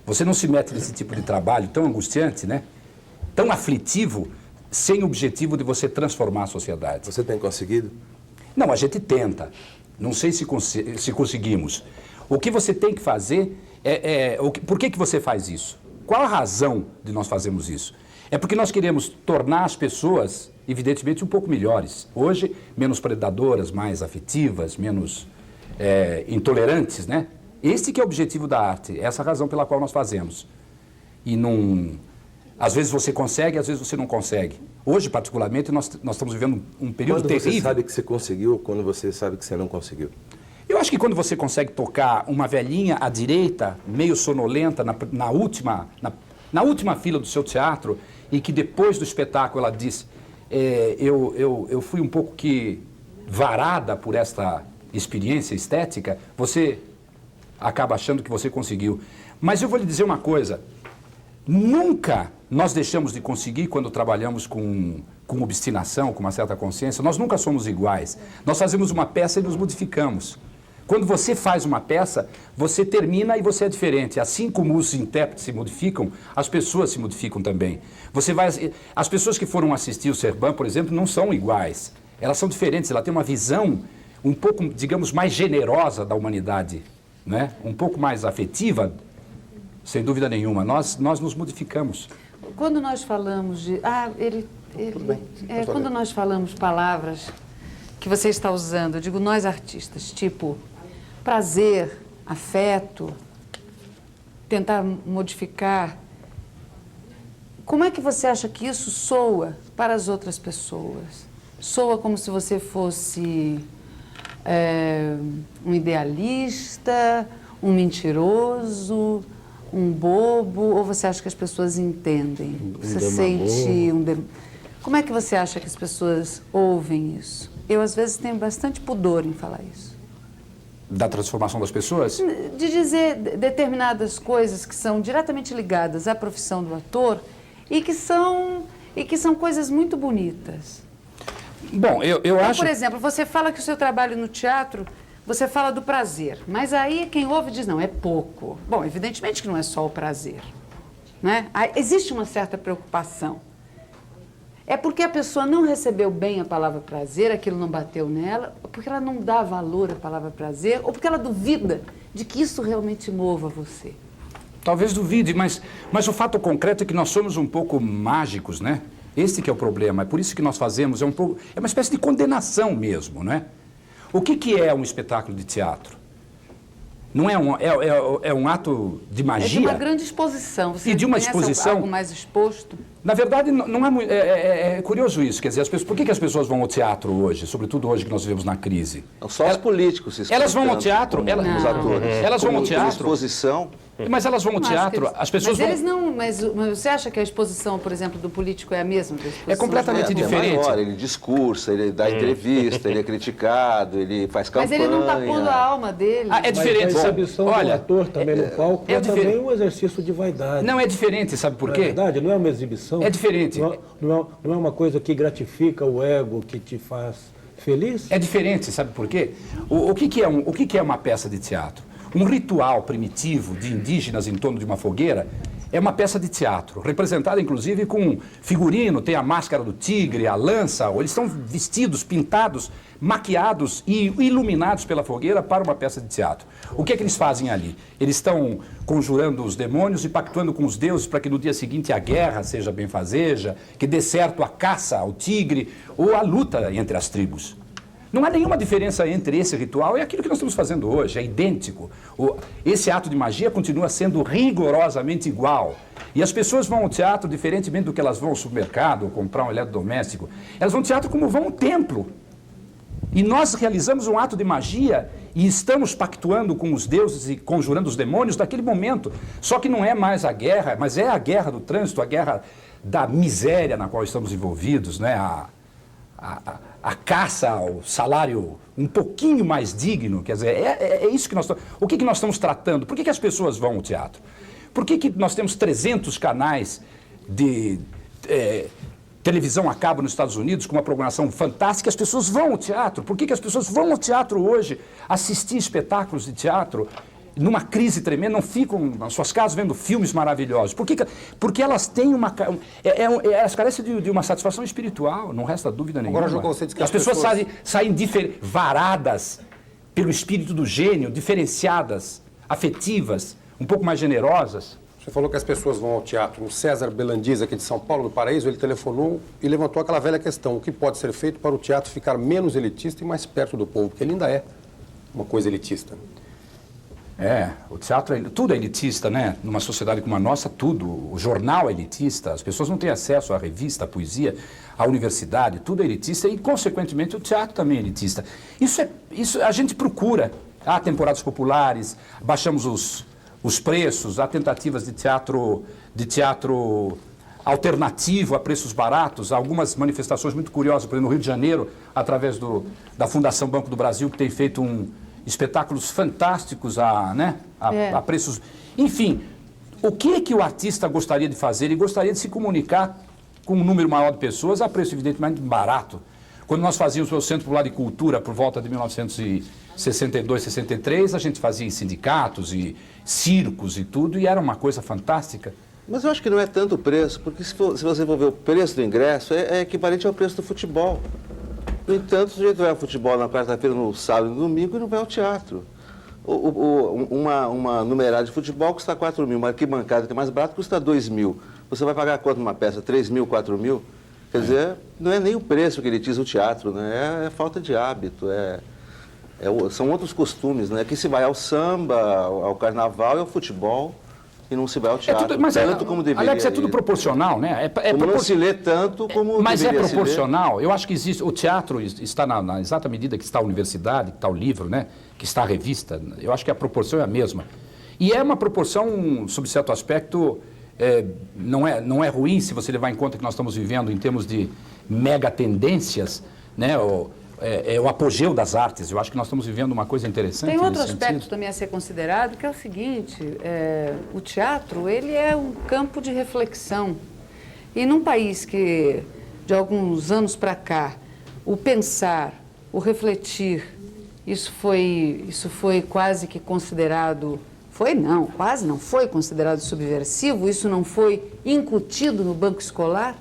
Você não se mete nesse tipo de trabalho tão angustiante, né? Tão aflitivo, sem o objetivo de você transformar a sociedade. Você tem conseguido? Não, a gente tenta. Não sei se conseguimos. O que você tem que fazer por que você faz isso? Qual a razão de nós fazermos isso? É porque nós queremos tornar as pessoas, evidentemente, um pouco melhores. Hoje, menos predadoras, mais afetivas, menos intolerantes, né? Este que é o objetivo da arte, essa é a razão pela qual nós fazemos. E às vezes você consegue, às vezes você não consegue. Hoje, particularmente, nós estamos vivendo um período terrível. Quando você sabe que você conseguiu ou quando você sabe que você não conseguiu? Eu acho que quando você consegue tocar uma velhinha à direita, meio sonolenta, na última fila do seu teatro, e que depois do espetáculo ela diz, eu fui um pouco que varada por esta experiência estética, você acaba achando que você conseguiu. Mas eu vou lhe dizer uma coisa, nunca nós deixamos de conseguir quando trabalhamos com obstinação, com uma certa consciência, nós nunca somos iguais. Nós fazemos uma peça e nos modificamos. Quando você faz uma peça, você termina e você é diferente. Assim como os intérpretes se modificam, as pessoas se modificam também. As pessoas que foram assistir o Serban, por exemplo, não são iguais. Elas são diferentes, ela tem uma visão um pouco, digamos, mais generosa da humanidade, né? Um pouco mais afetiva sem dúvida nenhuma. Nós nos modificamos. Quando nós falamos de... quando nós falamos palavras que você está usando, eu digo nós artistas, tipo prazer, afeto, tentar modificar, como é que você acha que isso soa para as outras pessoas? Soa como se você fosse um idealista, um mentiroso, um bobo, ou você acha que as pessoas entendem? Você sente Como é que você acha que as pessoas ouvem isso? Eu, às vezes, tenho bastante pudor em falar isso. Da transformação das pessoas? De dizer determinadas coisas que são diretamente ligadas à profissão do ator e que são coisas muito bonitas. Bom, eu acho... Por exemplo, você fala que o seu trabalho no teatro, você fala do prazer, mas aí quem ouve diz, não, é pouco. Bom, evidentemente que não é só o prazer, né? Existe uma certa preocupação. É porque a pessoa não recebeu bem a palavra prazer, aquilo não bateu nela, porque ela não dá valor à palavra prazer, ou porque ela duvida de que isso realmente mova você. Talvez duvide, mas o fato concreto é que nós somos um pouco mágicos, né? Esse que é o problema, é por isso que nós fazemos, é uma espécie de condenação mesmo, né? O que é um espetáculo de teatro? Não é um ato de magia? É de uma grande exposição. Você e de uma conhece exposição algo mais exposto? Na verdade, não é curioso isso. Quer dizer, por que as pessoas vão ao teatro hoje, sobretudo hoje que nós vivemos na crise? Só os políticos se elas vão ao teatro, os atores. Elas vão ao teatro. Exposição. Mas elas vão ao teatro, as pessoas vão... Mas você acha que a exposição, por exemplo, do político é a mesma? É completamente diferente. Maior, ele discursa, ele dá entrevista, ele é criticado, ele faz campanha. Mas ele não está pondo a alma dele. É diferente. Mas a exibição do ator também no palco é também um exercício de vaidade. Não é diferente, sabe por quê? Não é verdade? Não é uma exibição? É diferente. Não é uma coisa que gratifica o ego, que te faz feliz? É diferente, sabe por quê? O que é uma peça de teatro? Um ritual primitivo de indígenas em torno de uma fogueira é uma peça de teatro, representada inclusive com figurino, tem a máscara do tigre, a lança, ou eles estão vestidos, pintados, maquiados e iluminados pela fogueira para uma peça de teatro. O que é que eles fazem ali? Eles estão conjurando os demônios e pactuando com os deuses para que no dia seguinte a guerra seja benfazeja, que dê certo a caça ao tigre ou a luta entre as tribos. Não há nenhuma diferença entre esse ritual e aquilo que nós estamos fazendo hoje, é idêntico. Esse ato de magia continua sendo rigorosamente igual. E as pessoas vão ao teatro diferentemente do que elas vão ao supermercado ou comprar um eletrodoméstico. Elas vão ao teatro como vão ao templo. E nós realizamos um ato de magia e estamos pactuando com os deuses e conjurando os demônios naquele momento. Só que não é mais a guerra, mas é a guerra do trânsito, a guerra da miséria na qual estamos envolvidos, né? A caça ao salário um pouquinho mais digno, quer dizer, é isso que nós estamos... O que nós estamos tratando? Por que as pessoas vão ao teatro? Por que nós temos 300 canais de televisão a cabo nos Estados Unidos com uma programação fantástica? As pessoas vão ao teatro. Por que as pessoas vão ao teatro hoje assistir espetáculos de teatro? Numa crise tremenda, não ficam nas suas casas vendo filmes maravilhosos. Porque elas têm elas carecem de uma satisfação espiritual, não resta dúvida nenhuma. Agora, você diz que as pessoas saem varadas pelo espírito do gênio, diferenciadas, afetivas, um pouco mais generosas. Você falou que as pessoas vão ao teatro. O César Belandiz, aqui de São Paulo, no Paraíso, ele telefonou e levantou aquela velha questão. O que pode ser feito para o teatro ficar menos elitista e mais perto do povo? Porque ele ainda é uma coisa elitista. O teatro, tudo é elitista, né? Numa sociedade como a nossa, tudo. O jornal é elitista, as pessoas não têm acesso à revista, à poesia, à universidade, tudo é elitista e, consequentemente, o teatro também é elitista. Isso a gente procura. Há temporadas populares, baixamos os preços, há tentativas de teatro alternativo a preços baratos, há algumas manifestações muito curiosas, por exemplo, no Rio de Janeiro, através da Fundação Banco do Brasil, que tem feito espetáculos fantásticos a preços... Enfim, o que o artista gostaria de fazer? Ele gostaria de se comunicar com um número maior de pessoas a preço evidentemente barato. Quando nós fazíamos o Centro Popular de Cultura por volta de 1962, 63, a gente fazia em sindicatos e circos e tudo, e era uma coisa fantástica. Mas eu acho que não é tanto o preço, porque se você for ver o preço do ingresso, é equivalente ao preço do futebol. No entanto, o sujeito vai ao futebol na quarta-feira, no sábado e no domingo e não vai ao teatro. Uma numerária de futebol custa 4 mil, uma arquibancada que é mais barato custa 2 mil. Você vai pagar quanto numa peça? 3 mil, 4 mil? Quer dizer, não é nem o preço que elitiza o teatro, né? É falta de hábito, são outros costumes, né? Que se vai ao samba, ao carnaval e ao futebol, e não se vai ao teatro, tanto como deveria. Alex, é tudo proporcional, né? Não se lê tanto como mas deveria é proporcional. Eu acho que existe. O teatro está na exata medida que está a universidade, que está o livro, né? Que está a revista. Eu acho que a proporção é a mesma. E é uma proporção, sob certo aspecto, não é ruim se você levar em conta que nós estamos vivendo em termos de mega tendências, né? O apogeu das artes. Eu acho que nós estamos vivendo uma coisa interessante. Tem outro nesse aspecto sentido. também a ser considerado, que é o seguinte, o teatro, ele é um campo de reflexão. E num país que, de alguns anos para cá, o pensar, o refletir, isso foi quase que considerado, quase não foi considerado subversivo, isso não foi incutido no banco escolar,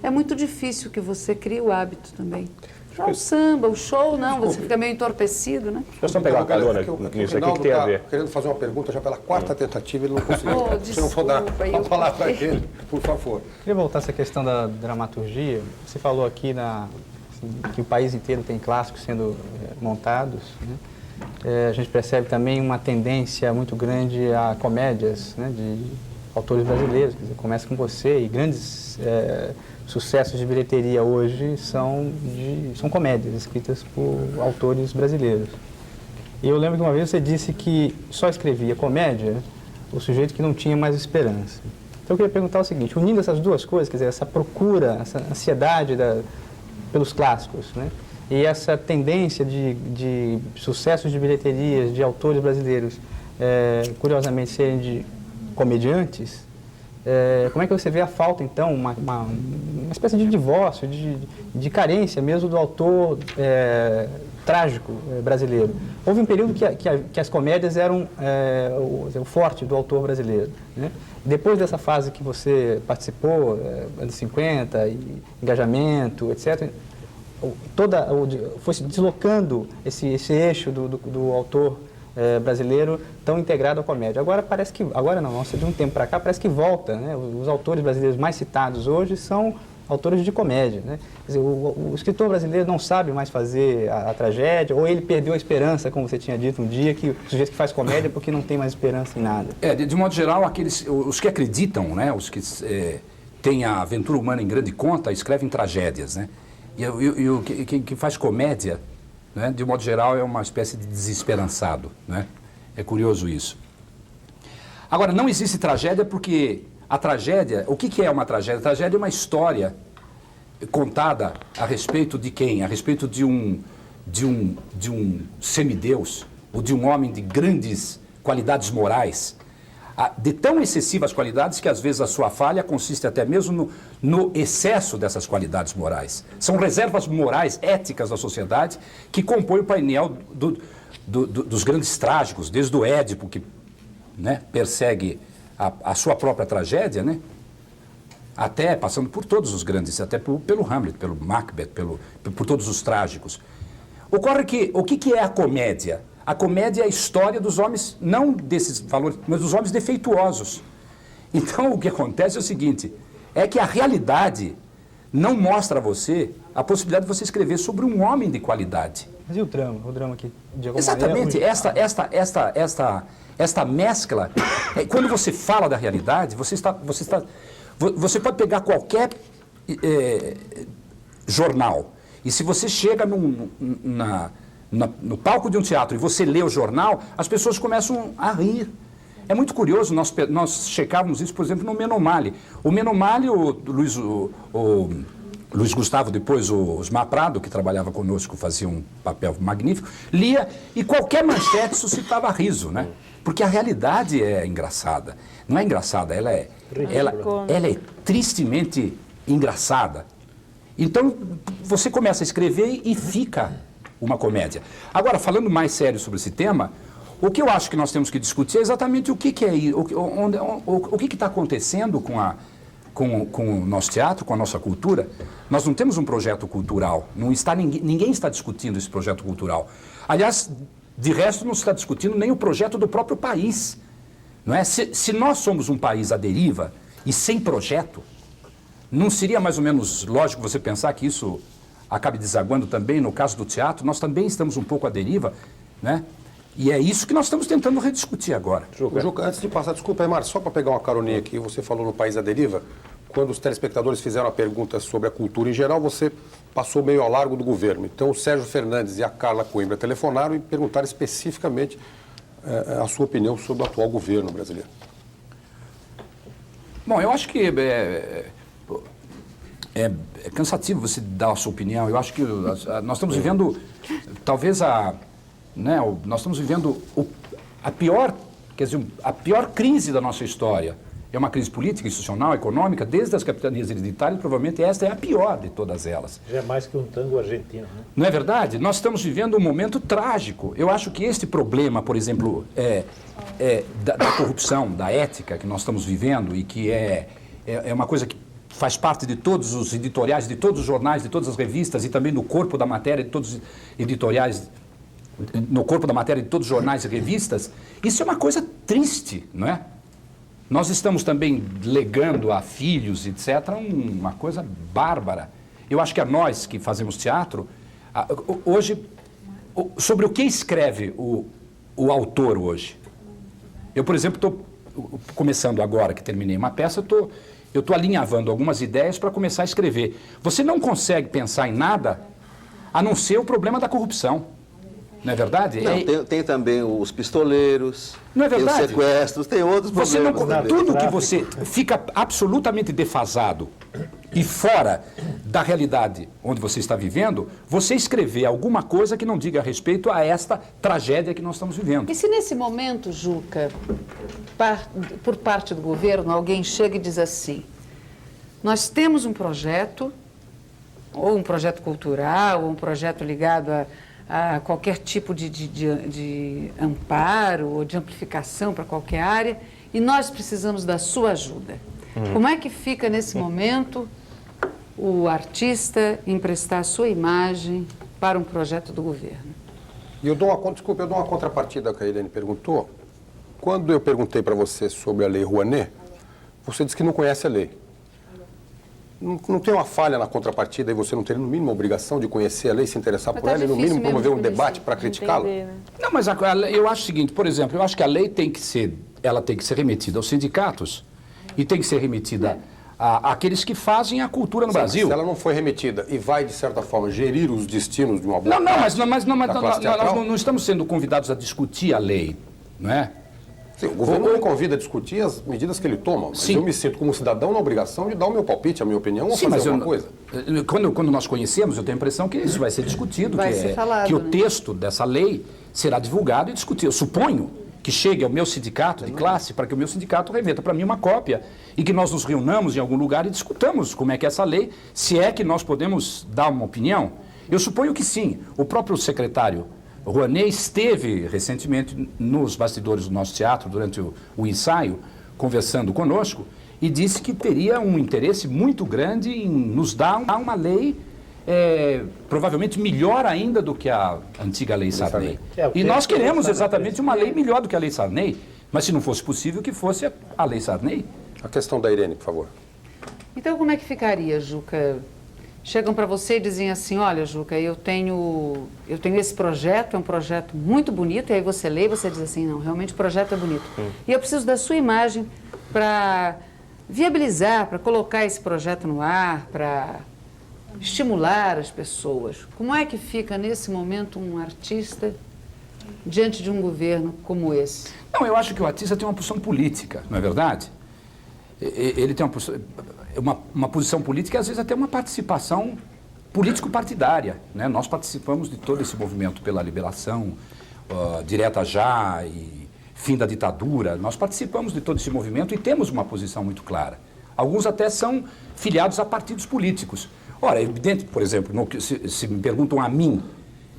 é muito difícil que você crie o hábito também. Já o samba, o show, não, você fica meio entorpecido, né? Deixa eu só pegar uma carona nisso aqui que tem a ver. Querendo fazer uma pergunta já pela quarta tentativa, ele não conseguiu. Se não for dar desculpa, a palavra a ele, por favor. Queria voltar a essa questão da dramaturgia. Você falou aqui que o país inteiro tem clássicos sendo montados, né? A gente percebe também uma tendência muito grande a comédias, né, de autores brasileiros. Quer dizer, começa com você e grandes sucessos de bilheteria hoje são comédias escritas por autores brasileiros. E eu lembro que uma vez você disse que só escrevia comédia o sujeito que não tinha mais esperança. Então eu queria perguntar o seguinte, unindo essas duas coisas, quer dizer, essa procura, essa ansiedade pelos clássicos, né? E essa tendência de sucessos de bilheterias de autores brasileiros, curiosamente, serem de comediantes, como é que você vê a falta, então, uma espécie de divórcio, de carência mesmo do autor trágico brasileiro? Houve um período que as comédias eram o forte do autor brasileiro, né? Depois dessa fase que você participou, anos 50, engajamento, etc., foi se deslocando esse eixo do autor brasileiro tão integrado à comédia. Agora parece que, de um tempo para cá, parece que volta, né? Os autores brasileiros mais citados hoje são autores de comédia, né? Quer dizer, o escritor brasileiro não sabe mais fazer a tragédia, ou ele perdeu a esperança, como você tinha dito um dia, que o sujeito que faz comédia é porque não tem mais esperança em nada. De modo geral, os que acreditam, né? Os que têm a aventura humana em grande conta, escrevem tragédias, né? E quem faz comédia, né, de modo geral, é uma espécie de desesperançado, né? É curioso isso. Agora, não existe tragédia porque a tragédia... O que é uma tragédia? A tragédia é uma história contada a respeito de quem? A respeito de um semideus ou de um homem de grandes qualidades morais, de tão excessivas qualidades que às vezes a sua falha consiste até mesmo no excesso dessas qualidades morais. São reservas morais, éticas da sociedade que compõem o painel dos grandes trágicos, desde o Édipo, que, né, persegue a sua própria tragédia, né, até passando por todos os grandes, até pelo Hamlet, pelo Macbeth, por todos os trágicos. Ocorre que, o que é a comédia? A comédia é a história dos homens, não desses valores, mas dos homens defeituosos. Então, o que acontece é o seguinte, é que a realidade não mostra a você a possibilidade de você escrever sobre um homem de qualidade. Mas e o drama? O drama que, de alguma Exatamente, maneira... esta mescla, quando você fala da realidade, você pode pegar qualquer jornal, e se você chega no palco de um teatro e você lê o jornal, as pessoas começam a rir. É muito curioso, nós checávamos isso, por exemplo, no Menomale. O Menomale, o Luiz Gustavo, depois o Osmar Prado, que trabalhava conosco, fazia um papel magnífico, lia e qualquer manchete suscitava riso, né? Porque a realidade é engraçada. Não é engraçada, ela é tristemente engraçada. Então, você começa a escrever e fica uma comédia. Agora, falando mais sério sobre esse tema, o que eu acho que nós temos que discutir é exatamente o que está acontecendo com o nosso teatro, com a nossa cultura. Nós não temos um projeto cultural, ninguém está discutindo esse projeto cultural. Aliás, De resto, não se está discutindo nem o projeto do próprio país. Não é? Se nós somos um país à deriva e sem projeto, não seria mais ou menos lógico você pensar que isso acabe desaguando também no caso do teatro? Nós também estamos um pouco à deriva, né? E é isso que nós estamos tentando rediscutir agora. Juca, antes de passar, desculpa, Aymar, só para pegar uma caroninha aqui, você falou no País à Deriva, quando os telespectadores fizeram a pergunta sobre a cultura em geral, você passou meio ao largo do governo. Então, o Sérgio Fernandes e a Carla Coimbra telefonaram e perguntaram especificamente a sua opinião sobre o atual governo brasileiro. Bom, eu acho que é cansativo você dar a sua opinião. Eu acho que nós estamos vivendo, talvez nós estamos vivendo a pior crise da nossa história. É uma crise política, institucional, econômica, desde as capitanias hereditárias, provavelmente esta é a pior de todas elas. Já é mais que um tango argentino, né? Não é verdade? Nós estamos vivendo um momento trágico. Eu acho que este problema, por exemplo, da corrupção, da ética que nós estamos vivendo e que é uma coisa que faz parte de todos os editoriais, de todos os jornais, de todas as revistas e também no corpo da matéria de todos os editoriais, no corpo da matéria de todos os jornais e revistas, isso é uma coisa triste, não é? Nós estamos também legando a filhos, etc., uma coisa bárbara. Eu acho que a nós que fazemos teatro, hoje, sobre o que escreve o autor hoje. Eu, por exemplo, estou começando agora, que terminei uma peça, eu estou alinhavando algumas ideias para começar a escrever. Você não consegue pensar em nada a não ser o problema da corrupção. Não é verdade? Não, tem também os pistoleiros, não é verdade? Tem os sequestros, tem outros problemas. Tudo que você fica absolutamente defasado e fora da realidade onde você está vivendo, você escrever alguma coisa que não diga respeito a esta tragédia que nós estamos vivendo. E se nesse momento, Juca, por parte do governo, alguém chega e diz assim, nós temos um projeto, ou um projeto cultural, ou um projeto ligado a qualquer tipo de amparo ou de amplificação para qualquer área, e nós precisamos da sua ajuda. Como é que fica, nesse momento, o artista emprestar a sua imagem para um projeto do governo? E eu dou uma contrapartida que a Irene perguntou. Quando eu perguntei para você sobre a Lei Rouanet, você disse que não conhece a lei. Não tem uma falha na contrapartida e você não tem, no mínimo, a obrigação de conhecer a lei, se interessar por ela e, no mínimo, promover um debate para criticá-la? Né? Não, mas eu acho o seguinte, por exemplo, eu acho que a lei tem que ser remetida aos sindicatos e tem que ser remetida àqueles que fazem a cultura no Brasil. Se ela não foi remetida e vai, de certa forma, gerir os destinos de uma boa Nós não estamos sendo convidados a discutir a lei, não é? Sim, o governo me convida a discutir as medidas que ele toma, mas eu me sinto como cidadão na obrigação de dar o meu palpite, a minha opinião, ou fazer alguma coisa. Quando nós conhecemos, eu tenho a impressão que isso vai ser discutido, que o texto dessa lei será divulgado e discutido. Eu suponho que chegue ao meu sindicato de classe para que o meu sindicato remeta para mim uma cópia e que nós nos reunamos em algum lugar e discutamos como é que é essa lei, se é que nós podemos dar uma opinião. Eu suponho que sim. O próprio secretário Rouanet esteve recentemente nos bastidores do nosso teatro, durante o ensaio, conversando conosco, e disse que teria um interesse muito grande em nos dar uma lei provavelmente melhor ainda do que a antiga Lei Sarney. E nós queremos exatamente uma lei melhor do que a Lei Sarney, mas se não fosse possível que fosse a Lei Sarney. A questão da Irene, por favor. Então, como é que ficaria, Juca? Chegam para você e dizem assim, olha, Juca, eu tenho esse projeto, é um projeto muito bonito, e aí você lê e você diz assim, não, realmente o projeto é bonito. E eu preciso da sua imagem para viabilizar, para colocar esse projeto no ar, para estimular as pessoas. Como é que fica, nesse momento, um artista diante de um governo como esse? Não, eu acho que o artista tem uma posição política, não é verdade? Ele tem uma posição política e, às vezes, até uma participação político-partidária, né? Nós participamos de todo esse movimento pela liberação direta já e fim da ditadura. Nós participamos de todo esse movimento e temos uma posição muito clara. Alguns até são filiados a partidos políticos. Ora, é evidente, por exemplo, se me perguntam a mim,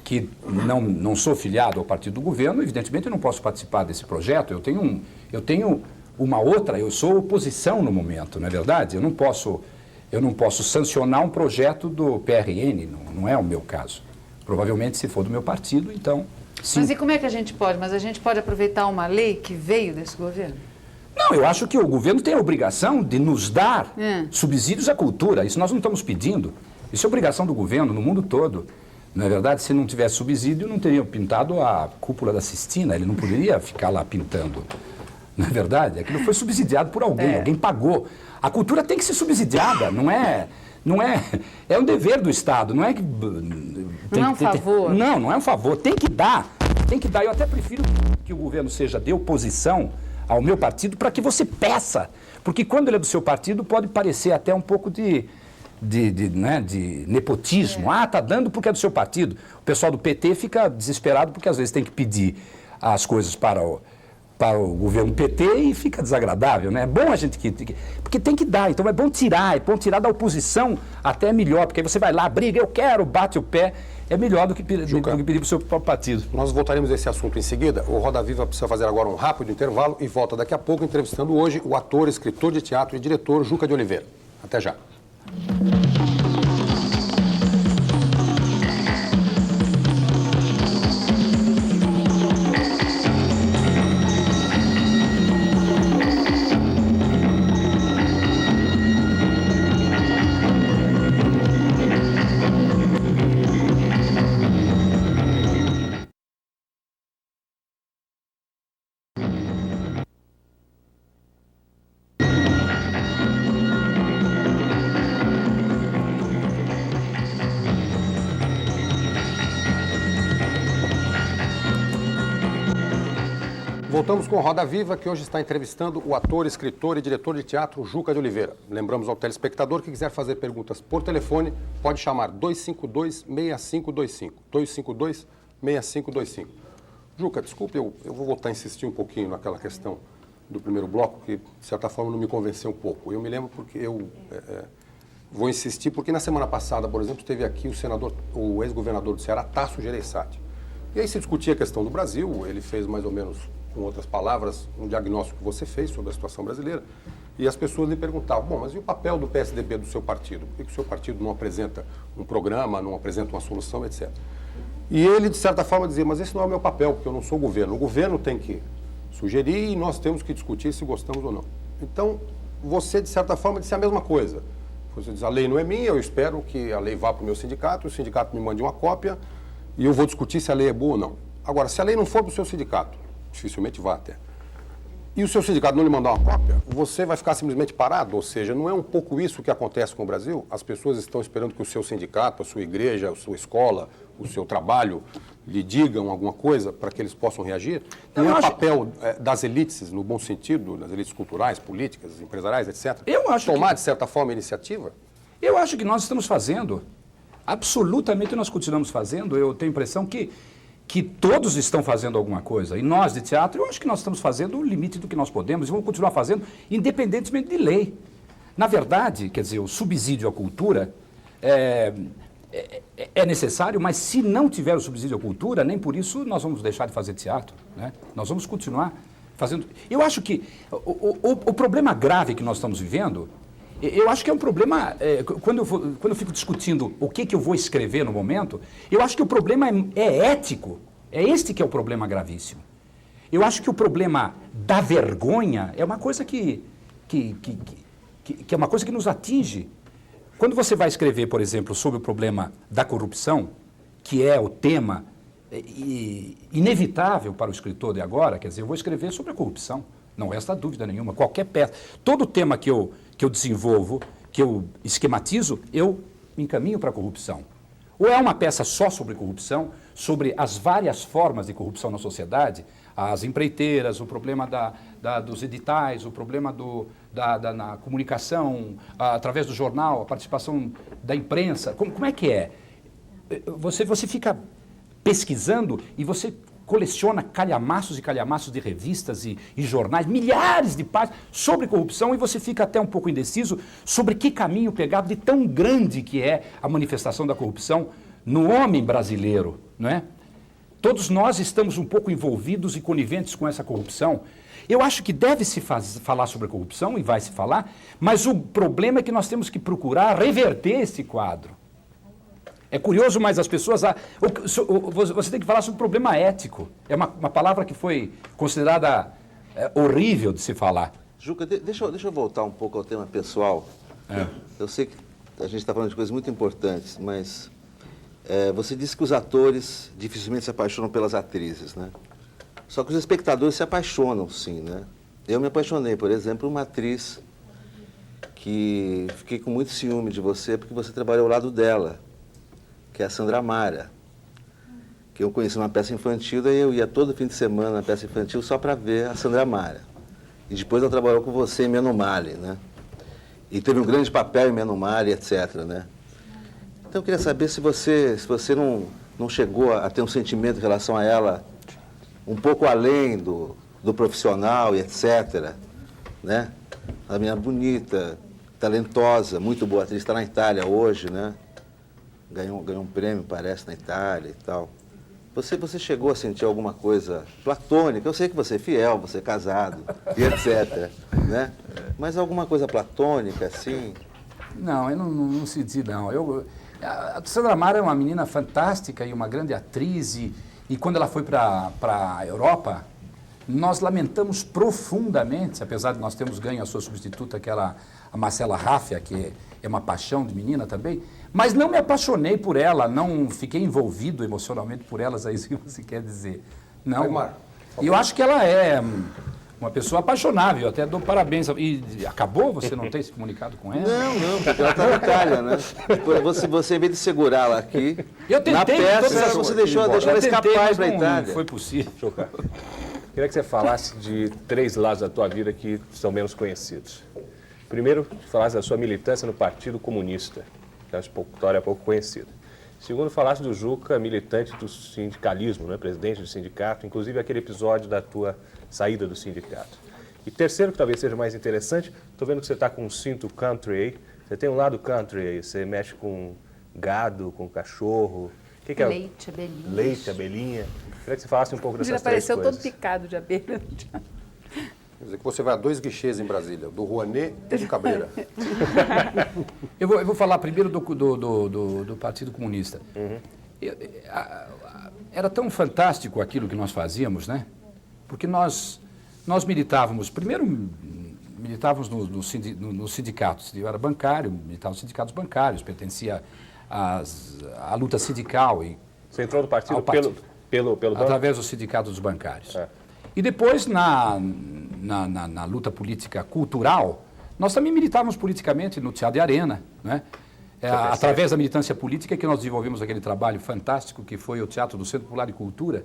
que não sou filiado ao partido do governo, evidentemente eu não posso participar desse projeto. Eu tenho uma outra, eu sou oposição no momento, não é verdade? Eu não posso sancionar um projeto do PRN, não é o meu caso. Provavelmente, se for do meu partido, então Sim. Mas e como é que a gente pode? Mas a gente pode aproveitar uma lei que veio desse governo? Não, eu acho que o governo tem a obrigação de nos dar É. subsídios à cultura. Isso nós não estamos pedindo. Isso é obrigação do governo no mundo todo. Na verdade, se não tivesse subsídio, não teriam pintado a cúpula da Sistina. Ele não poderia ficar lá pintando. Na verdade, aquilo foi subsidiado por alguém. Alguém pagou. A cultura tem que ser subsidiada, não é... É um dever do Estado, não é que... Não é um favor. Não, não é um favor. Tem que dar. Tem que dar. Eu até prefiro que o governo seja de oposição ao meu partido para que você peça. Porque quando ele é do seu partido, pode parecer até um pouco de nepotismo. Ah, tá dando porque é do seu partido. O pessoal do PT fica desesperado porque às vezes tem que pedir as coisas para o governo PT e fica desagradável, né? É bom a gente porque tem que dar, então é bom tirar da oposição até melhor, porque aí você vai lá, briga, eu quero, bate o pé, é melhor do que pedir para o seu partido. Nós voltaremos a esse assunto em seguida. O Roda Viva precisa fazer agora um rápido intervalo e volta daqui a pouco entrevistando hoje o ator, escritor de teatro e diretor Juca de Oliveira. Até já. Voltamos com Roda Viva, que hoje está entrevistando o ator, escritor e diretor de teatro Juca de Oliveira. Lembramos ao telespectador que quiser fazer perguntas por telefone, pode chamar 252-6525. 252-6525. Juca, desculpe, eu vou voltar a insistir um pouquinho naquela questão do primeiro bloco, que de certa forma não me convenceu um pouco. Eu me lembro porque vou insistir, porque na semana passada, por exemplo, esteve aqui o ex-governador do Ceará, Tasso Gereissati. E aí se discutia a questão do Brasil, ele fez mais ou menos, com outras palavras, um diagnóstico que você fez sobre a situação brasileira, e as pessoas lhe perguntavam, bom, mas e o papel do PSDB do seu partido? Por que o seu partido não apresenta um programa, não apresenta uma solução, etc. E ele, de certa forma, dizia, mas esse não é o meu papel, porque eu não sou o governo. O governo tem que sugerir e nós temos que discutir se gostamos ou não. Então, você, de certa forma, disse a mesma coisa. Você diz, a lei não é minha, eu espero que a lei vá para o meu sindicato, o sindicato me mande uma cópia e eu vou discutir se a lei é boa ou não. Agora, se a lei não for para o seu sindicato, dificilmente vá até, e o seu sindicato não lhe mandar uma cópia, você vai ficar simplesmente parado? Ou seja, não é um pouco isso que acontece com o Brasil? As pessoas estão esperando que o seu sindicato, a sua igreja, a sua escola, o seu trabalho lhe digam alguma coisa para que eles possam reagir? Não é o papel das elites, no bom sentido, das elites culturais, políticas, empresariais, etc., tomar, de certa forma, a iniciativa? Eu acho que nós estamos fazendo. Absolutamente nós continuamos fazendo. Eu tenho a impressão que todos estão fazendo alguma coisa. E nós, de teatro, eu acho que nós estamos fazendo o limite do que nós podemos e vamos continuar fazendo, independentemente de lei. Na verdade, quer dizer, o subsídio à cultura é necessário, mas se não tiver o subsídio à cultura, nem por isso nós vamos deixar de fazer teatro, né? Nós vamos continuar fazendo... Eu acho que o problema grave que nós estamos vivendo, eu acho que é um problema... Quando eu fico discutindo o que eu vou escrever no momento, eu acho que o problema é ético. É este que é o problema gravíssimo. Eu acho que o problema da vergonha é uma coisa que é uma coisa que nos atinge. Quando você vai escrever, por exemplo, sobre o problema da corrupção, que é o tema inevitável para o escritor de agora, quer dizer, eu vou escrever sobre a corrupção, não resta dúvida nenhuma, qualquer peça. Todo tema que eu desenvolvo, que eu esquematizo, eu me encaminho para a corrupção. Ou é uma peça só sobre corrupção, sobre as várias formas de corrupção na sociedade, as empreiteiras, o problema dos editais, o problema na comunicação, através do jornal, a participação da imprensa. Como é que é? Você fica pesquisando e você coleciona calhamaços e calhamaços de revistas e jornais, milhares de páginas sobre corrupção e você fica até um pouco indeciso sobre que caminho pegar de tão grande que é a manifestação da corrupção no homem brasileiro, não é? Todos nós estamos um pouco envolvidos e coniventes com essa corrupção. Eu acho que deve-se falar sobre a corrupção, e vai se falar, mas o problema é que nós temos que procurar reverter esse quadro. É curioso, mas as pessoas... Você tem que falar sobre o problema ético. É uma palavra que foi considerada horrível de se falar. Juca, deixa eu voltar um pouco ao tema pessoal. Eu sei que a gente está falando de coisas muito importantes, mas você disse que os atores dificilmente se apaixonam pelas atrizes, né? Só que os espectadores se apaixonam, sim, né? Eu me apaixonei, por exemplo, por uma atriz que fiquei com muito ciúme de você porque você trabalhou ao lado dela, que é a Sandra Mara, que eu conheci numa peça infantil, daí eu ia todo fim de semana na peça infantil só para ver a Sandra Mara. E depois ela trabalhou com você em Menomale, né? E teve um grande papel em Menomale, etc., né? Então eu queria saber se você não chegou a ter um sentimento em relação a ela um pouco além do profissional e etc., né? A menina bonita, talentosa, muito boa atriz, está na Itália hoje, né? Ganhou um prêmio, parece, na Itália e tal. Você chegou a sentir alguma coisa platônica? Eu sei que você é fiel, você é casado e etc., né? Mas alguma coisa platônica, assim? Não, eu não senti, não. A Sandra Mara é uma menina fantástica e uma grande atriz, e quando ela foi para a Europa, nós lamentamos profundamente, apesar de nós termos ganho a sua substituta, a Marcela Raffia, que é uma paixão de menina também, mas não me apaixonei por ela, não fiquei envolvido emocionalmente por ela, é isso que você quer dizer. Não. E eu acho que ela é uma pessoa apaixonável, até dou parabéns. E acabou você não ter se comunicado com ela? Não, porque ela está na Itália, né? Você, em vez de segurá-la aqui, eu tentei, na peça, você deixou ela escapar para a Itália. Não foi possível. Queria que você falasse de 3 lados da tua vida que são menos conhecidos. Primeiro, falasse da sua militância no Partido Comunista, que é uma história pouco conhecida. Segundo, falasse do Juca, militante do sindicalismo, né? Presidente do sindicato, inclusive aquele episódio da tua saída do sindicato. E terceiro, que talvez seja mais interessante, estou vendo que você está com um cinto country aí. Você tem um lado country aí, você mexe com gado, com cachorro. O que é? Leite, abelhinha. Leite, abelhinha. Queria que você falasse um pouco dessas 3 coisas. Ele apareceu todo picado de abelha. Quer dizer que você vai a 2 guichês em Brasília, do Rouanet e do Cabreira. Eu vou falar primeiro do Partido Comunista. Era tão fantástico aquilo que nós fazíamos, né? Porque nós militávamos, primeiro militávamos no sindicato. Eu era bancário, militava nos sindicatos bancários, pertencia à luta sindical. Você entrou no partido pelo banco? Através dos sindicatos bancários. E depois, na luta política cultural, nós também militávamos politicamente no Teatro de Arena, né? Através da militância política que nós desenvolvemos aquele trabalho fantástico que foi o Teatro do Centro Popular de Cultura,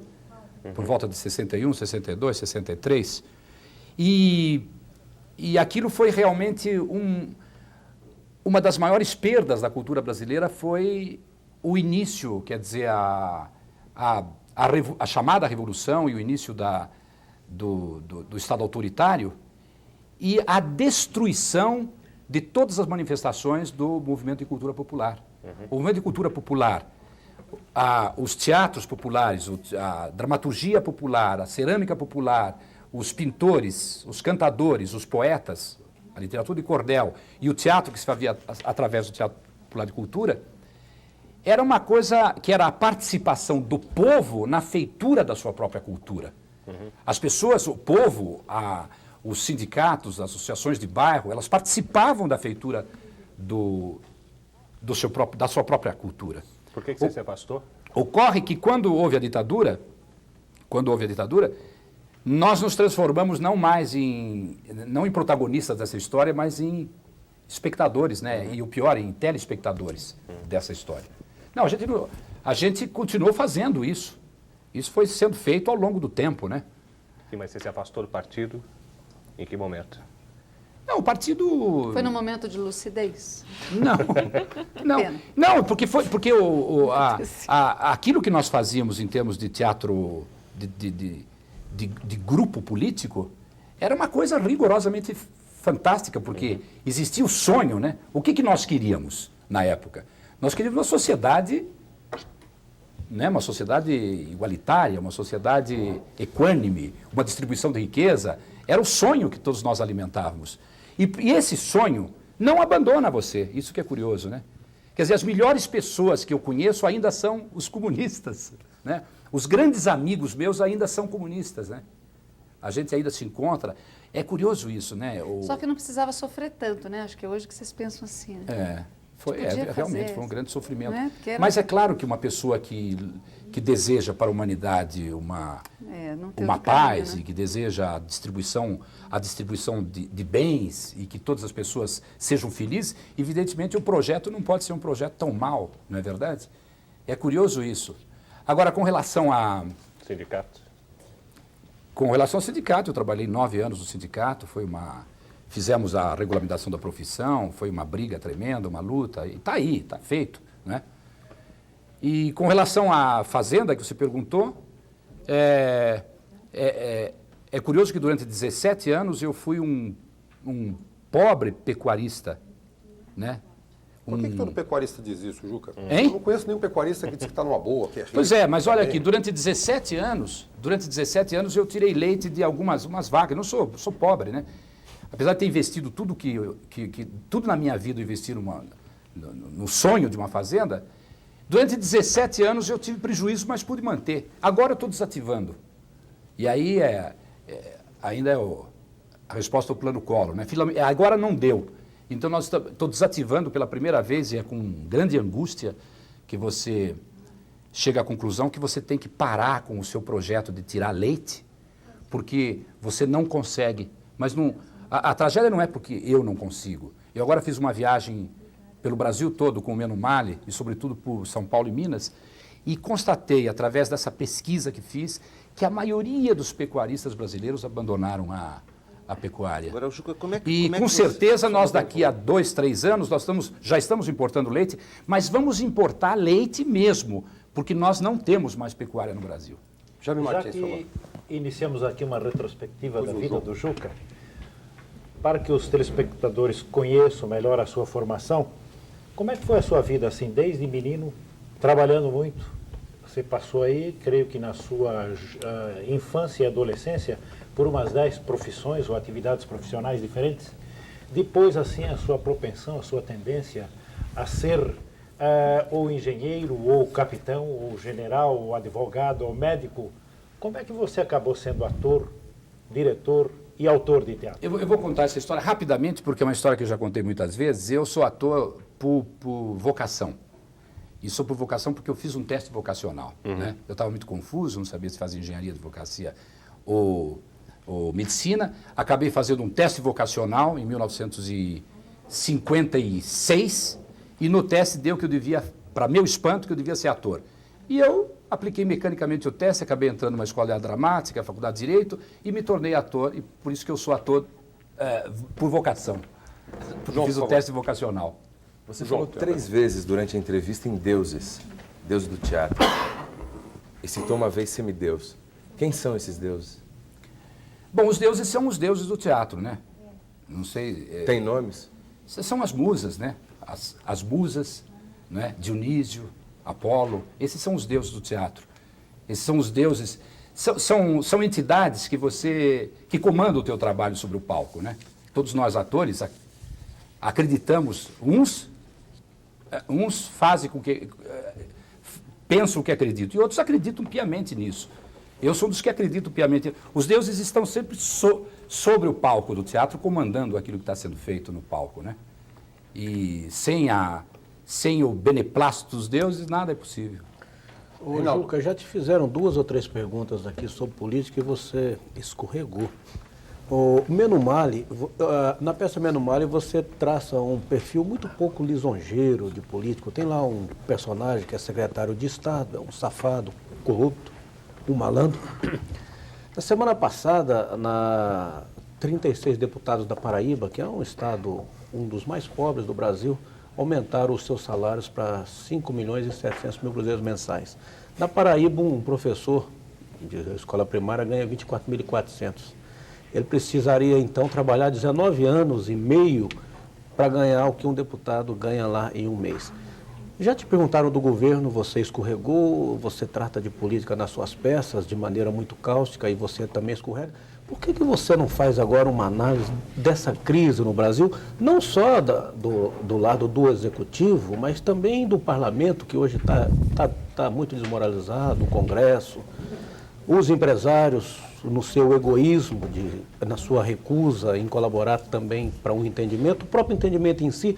por volta de 61, 62, 63. E aquilo foi realmente uma das maiores perdas da cultura brasileira, foi o início, quer dizer, a chamada Revolução e o início do Estado autoritário e a destruição de todas as manifestações do movimento de cultura popular. O movimento de cultura popular, os teatros populares, a dramaturgia popular, a cerâmica popular, os pintores, os cantadores, os poetas, a literatura de cordel e o teatro que se fazia através do Teatro Popular de Cultura, era uma coisa que era a participação do povo na feitura da sua própria cultura. As pessoas, o povo, os sindicatos, as associações de bairro, elas participavam da feitura da sua própria cultura. Por que você se afastou? Ocorre que quando houve a ditadura, nós nos transformamos não em protagonistas dessa história, mas em espectadores, né? E o pior, em telespectadores dessa história. Não, a gente continuou fazendo isso. Isso foi sendo feito ao longo do tempo, né? Sim, mas você se afastou do partido em que momento? Não, o partido... Foi no momento de lucidez? Não, porque aquilo que nós fazíamos em termos de teatro, de grupo político, era uma coisa rigorosamente fantástica, porque existia o sonho, né? O que nós queríamos na época? Nós queríamos uma sociedade, né? Uma sociedade igualitária, uma sociedade equânime, uma distribuição de riqueza. Era o sonho que todos nós alimentávamos. E esse sonho não abandona você, isso que é curioso, né? Quer dizer, as melhores pessoas que eu conheço ainda são os comunistas, né? Os grandes amigos meus ainda são comunistas, né? A gente ainda se encontra. É curioso isso, né? Só que não precisava sofrer tanto, né? Acho que é hoje que vocês pensam assim. Né? Realmente foi um grande sofrimento. Né? Mas é claro que uma pessoa que deseja para a humanidade uma paz, caminho, né? e que deseja a distribuição de bens e que todas as pessoas sejam felizes, evidentemente o projeto não pode ser um projeto tão mau, não é verdade? É curioso isso. Agora, com relação a... Sindicato. Com relação ao sindicato, eu trabalhei 9 anos no sindicato, fizemos a regulamentação da profissão, foi uma briga tremenda, uma luta, e está aí, está feito, né? E com relação à fazenda que você perguntou, é curioso que durante 17 anos eu fui um pobre pecuarista, né? Por que todo pecuarista diz isso, Juca? Hein? Eu não conheço nenhum pecuarista que diz que está numa boa, que é rico. Pois é, mas olha aqui, durante 17 anos eu tirei leite de umas vacas. Eu não sou pobre, né? Apesar de ter investido tudo tudo na minha vida, eu investi no sonho de uma fazenda, durante 17 anos eu tive prejuízo, mas pude manter. Agora eu estou desativando. E aí ainda é a resposta ao plano Collor, né? Agora não deu. Então, estou desativando pela primeira vez, e é com grande angústia que você chega à conclusão que você tem que parar com o seu projeto de tirar leite, porque você não consegue. Mas a tragédia não é porque eu não consigo. Eu agora fiz uma viagem pelo Brasil todo com o Menumale, e sobretudo por São Paulo e Minas, e constatei, através dessa pesquisa que fiz, que a maioria dos pecuaristas brasileiros abandonaram a pecuária. Agora, Juca, Com certeza nós daqui a 2, 3 anos já estamos importando leite, mas vamos importar leite mesmo, porque nós não temos mais pecuária no Brasil. Já que iniciamos aqui uma retrospectiva da vida do Juca, para que os telespectadores conheçam melhor a sua formação, como é que foi a sua vida assim, desde menino, trabalhando muito? Você passou aí, creio que na sua infância e adolescência, por umas 10 profissões ou atividades profissionais diferentes. Depois, assim, a sua propensão, a sua tendência a ser ou engenheiro, ou capitão, ou general, ou advogado, ou médico. Como é que você acabou sendo ator, diretor e autor de teatro? Eu vou contar essa história rapidamente, porque é uma história que eu já contei muitas vezes. Eu sou ator por vocação. E sou por vocação porque eu fiz um teste vocacional. Né? Eu estava muito confuso, não sabia se fazia engenharia, advocacia ou medicina. Acabei fazendo um teste vocacional em 1956 e no teste deu que eu devia, para meu espanto, que eu devia ser ator. E eu apliquei mecanicamente o teste, acabei entrando numa escola de arte dramática, faculdade de Direito, e me tornei ator, e por isso que eu sou ator por vocação. Porque fiz o teste vocacional. Você falou 3 vezes durante a entrevista em deuses do teatro. E citou uma vez semideus. Quem são esses deuses? Bom, os deuses são os deuses do teatro, né? Não sei... Tem nomes? São as musas, né? As musas, né? Dionísio, Apolo, esses são os deuses do teatro. Esses são os deuses... São entidades que comandam o teu trabalho sobre o palco, né? Todos nós atores acreditamos, uns fazem com que... pensam que acreditam, e outros acreditam piamente nisso. Eu sou dos que acreditam piamente. Os deuses estão sempre sobre o palco do teatro, comandando aquilo que está sendo feito no palco, né? E sem o beneplácito dos deuses, nada é possível. Ô, Juca, já te fizeram 2 ou 3 perguntas aqui sobre política e você escorregou. O Menumale, na peça Menumale você traça um perfil muito pouco lisonjeiro de político. Tem lá um personagem que é secretário de Estado, é um safado, corrupto, um malandro. Na semana passada, 36 deputados da Paraíba, que é um estado, um dos mais pobres do Brasil, aumentaram os seus salários para 5.700.000 cruzeiros mensais. Na Paraíba, um professor de escola primária ganha 24.400. Ele precisaria, então, trabalhar 19 anos e meio para ganhar o que um deputado ganha lá em um mês. Já te perguntaram do governo, você escorregou, você trata de política nas suas peças de maneira muito cáustica e você também escorrega. Por que você não faz agora uma análise dessa crise no Brasil, não só do lado do Executivo, mas também do Parlamento, que hoje está muito desmoralizado, o Congresso, os empresários no seu egoísmo, na sua recusa em colaborar também para um entendimento, o próprio entendimento em si.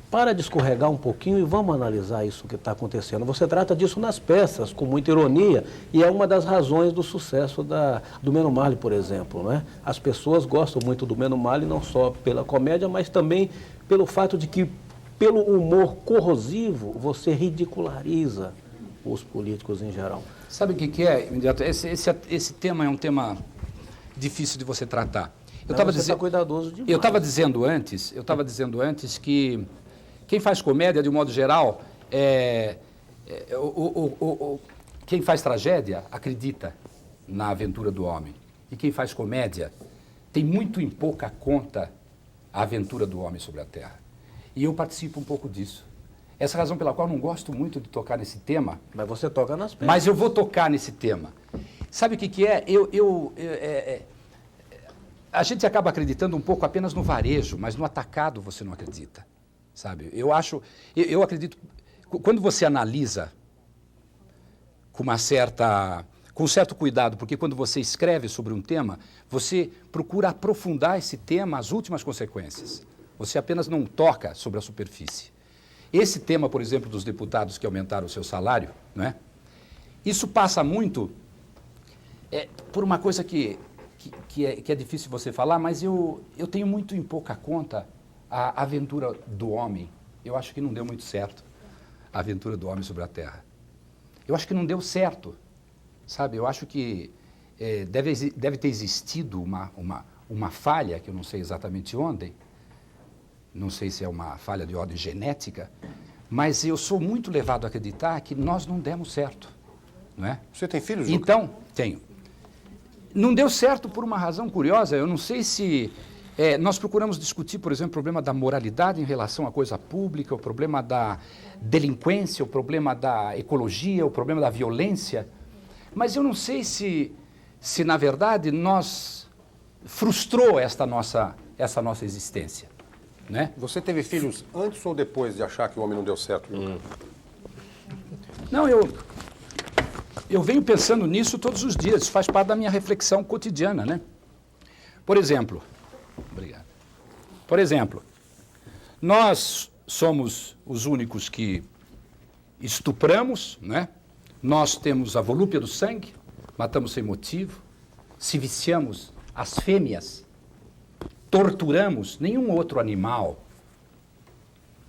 Para de escorregar um pouquinho e vamos analisar isso que está acontecendo. Você trata disso nas peças, com muita ironia, e é uma das razões do sucesso do Menos Male, por exemplo. Né? As pessoas gostam muito do Menos Male, não só pela comédia, mas também pelo fato de que, pelo humor corrosivo, você ridiculariza os políticos em geral. Sabe o que é, imediato? Esse tema é um tema difícil de você tratar. Você está cuidadoso demais. Eu estava dizendo antes que quem faz comédia, de um modo geral, quem faz tragédia acredita na aventura do homem. E quem faz comédia tem muito em pouca conta a aventura do homem sobre a Terra. E eu participo um pouco disso. Essa é a razão pela qual eu não gosto muito de tocar nesse tema. Mas você toca nas peças. Mas eu vou tocar nesse tema. Sabe o que é? A gente acaba acreditando um pouco apenas no varejo, mas no atacado você não acredita. Sabe? Eu acredito, quando você analisa com um certo cuidado, porque quando você escreve sobre um tema, você procura aprofundar esse tema às últimas consequências. Você apenas não toca sobre a superfície. Esse tema, por exemplo, dos deputados que aumentaram o seu salário, não é? Isso passa muito por uma coisa que é difícil você falar, mas eu tenho muito em pouca conta a aventura do homem. Eu acho que não deu muito certo a aventura do homem sobre a Terra. Eu acho que não deu certo, sabe? Eu acho que deve ter existido uma falha, que eu não sei exatamente onde, não sei se é uma falha de ordem genética, mas eu sou muito levado a acreditar que nós não demos certo, não é? Você tem filhos, Juca? Então, tenho. Não deu certo por uma razão curiosa, eu não sei se... nós procuramos discutir, por exemplo, o problema da moralidade em relação à coisa pública, o problema da delinquência, o problema da ecologia, o problema da violência, mas eu não sei se na verdade, nós frustrou essa nossa existência. Né? Você teve filhos antes ou depois de achar que o homem não deu certo? Não, eu venho pensando nisso todos os dias, isso faz parte da minha reflexão cotidiana, né? Por exemplo, nós somos os únicos que estupramos, né? Nós temos a volúpia do sangue, matamos sem motivo, se viciamos as fêmeas, torturamos, nenhum outro animal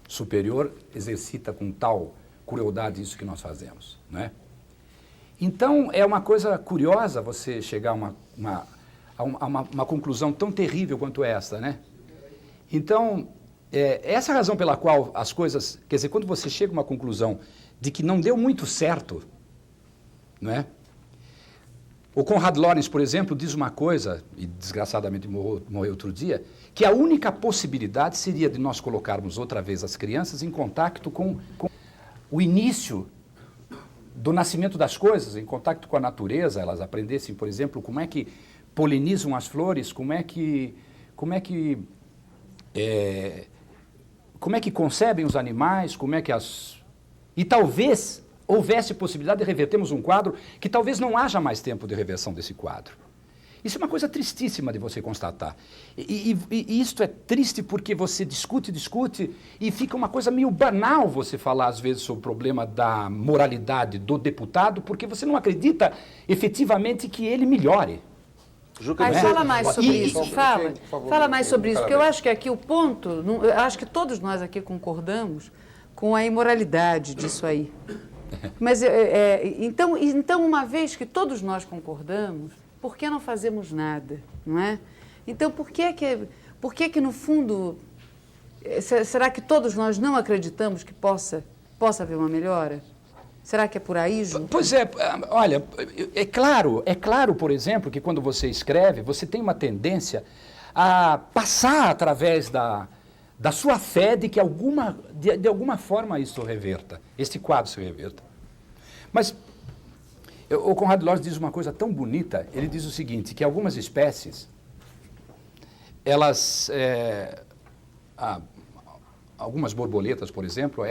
superior exercita com tal crueldade isso que nós fazemos, né? Então, é uma coisa curiosa você chegar a uma conclusão tão terrível quanto essa, né? Então, essa é a razão pela qual as coisas... Quer dizer, quando você chega a uma conclusão de que não deu muito certo, não é? O Konrad Lorenz, por exemplo, diz uma coisa, e desgraçadamente morreu outro dia, que a única possibilidade seria de nós colocarmos outra vez as crianças em contato com o início do nascimento das coisas, em contato com a natureza, elas aprendessem, por exemplo, como é que polinizam as flores, como é que concebem os animais, E talvez houvesse possibilidade de revertermos um quadro que talvez não haja mais tempo de reversão desse quadro. Isso é uma coisa tristíssima de você constatar. E isto é triste porque você discute e fica uma coisa meio banal você falar às vezes sobre o problema da moralidade do deputado, porque você não acredita efetivamente que ele melhore. Mas fala mais sobre isso, fala mais sobre isso, porque eu acho que aqui o ponto, eu acho que todos nós aqui concordamos com a imoralidade disso aí. Mas, então, uma vez que todos nós concordamos, por que não fazemos nada, não é? Então, por que no fundo, será que todos nós não acreditamos que possa haver uma melhora? Será que é por aí, Ju? Pois é, olha, é claro, por exemplo, que quando você escreve, você tem uma tendência a passar através da sua fé de que de alguma forma isso reverta, este quadro se reverta. Mas O Conrad Lorenz diz uma coisa tão bonita, ele diz o seguinte, que algumas espécies, elas, algumas borboletas, por exemplo,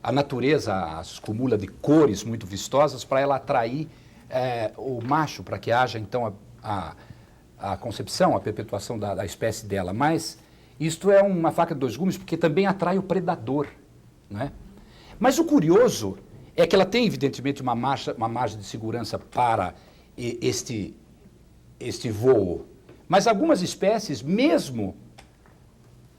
a natureza as cumula de cores muito vistosas para ela atrair o macho, para que haja então a concepção, a perpetuação da espécie dela. Mas isto é uma faca de dois gumes porque também atrai o predador, não é? Mas o curioso é que ela tem, evidentemente, uma margem de segurança para este voo. Mas algumas espécies, mesmo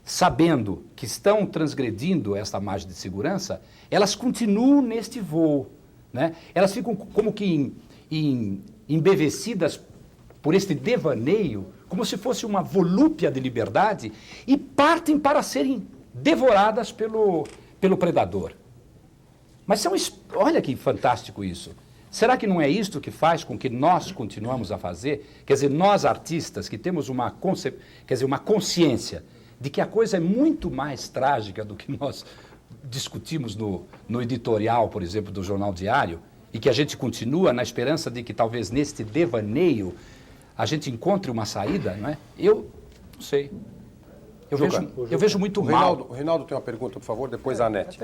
sabendo que estão transgredindo esta margem de segurança, elas continuam neste voo, né? Elas ficam como que embevecidas por este devaneio, como se fosse uma volúpia de liberdade, e partem para serem devoradas pelo predador. Mas olha que fantástico isso. Será que não é isto que faz com que nós continuamos a fazer? Quer dizer, nós artistas que temos uma consciência de que a coisa é muito mais trágica do que nós discutimos no editorial, por exemplo, do Jornal Diário, e que a gente continua na esperança de que talvez neste devaneio a gente encontre uma saída, não é? Eu não sei. Eu vejo muito mal. O Reinaldo tem uma pergunta, por favor, depois a Anete.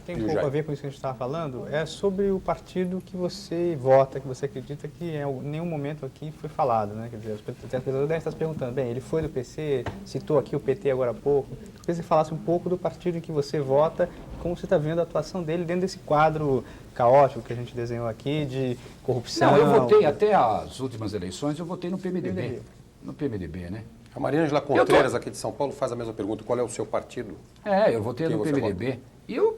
Tem um pouco a ver com isso que a gente estava falando, é sobre o partido que você vota, que você acredita que em nenhum momento aqui foi falado, né? Quer dizer, as pessoas devem estar se perguntando, bem, ele foi do PC, citou aqui o PT agora há pouco, eu queria que você falasse um pouco do partido em que você vota, como você está vendo a atuação dele dentro desse quadro caótico que a gente desenhou aqui, de corrupção. Não, eu votei até as últimas eleições, eu votei no PMDB. No PMDB, né? A Mariângela Contreras, aqui de São Paulo, faz a mesma pergunta. Qual é o seu partido? Eu votei no PMDB. E eu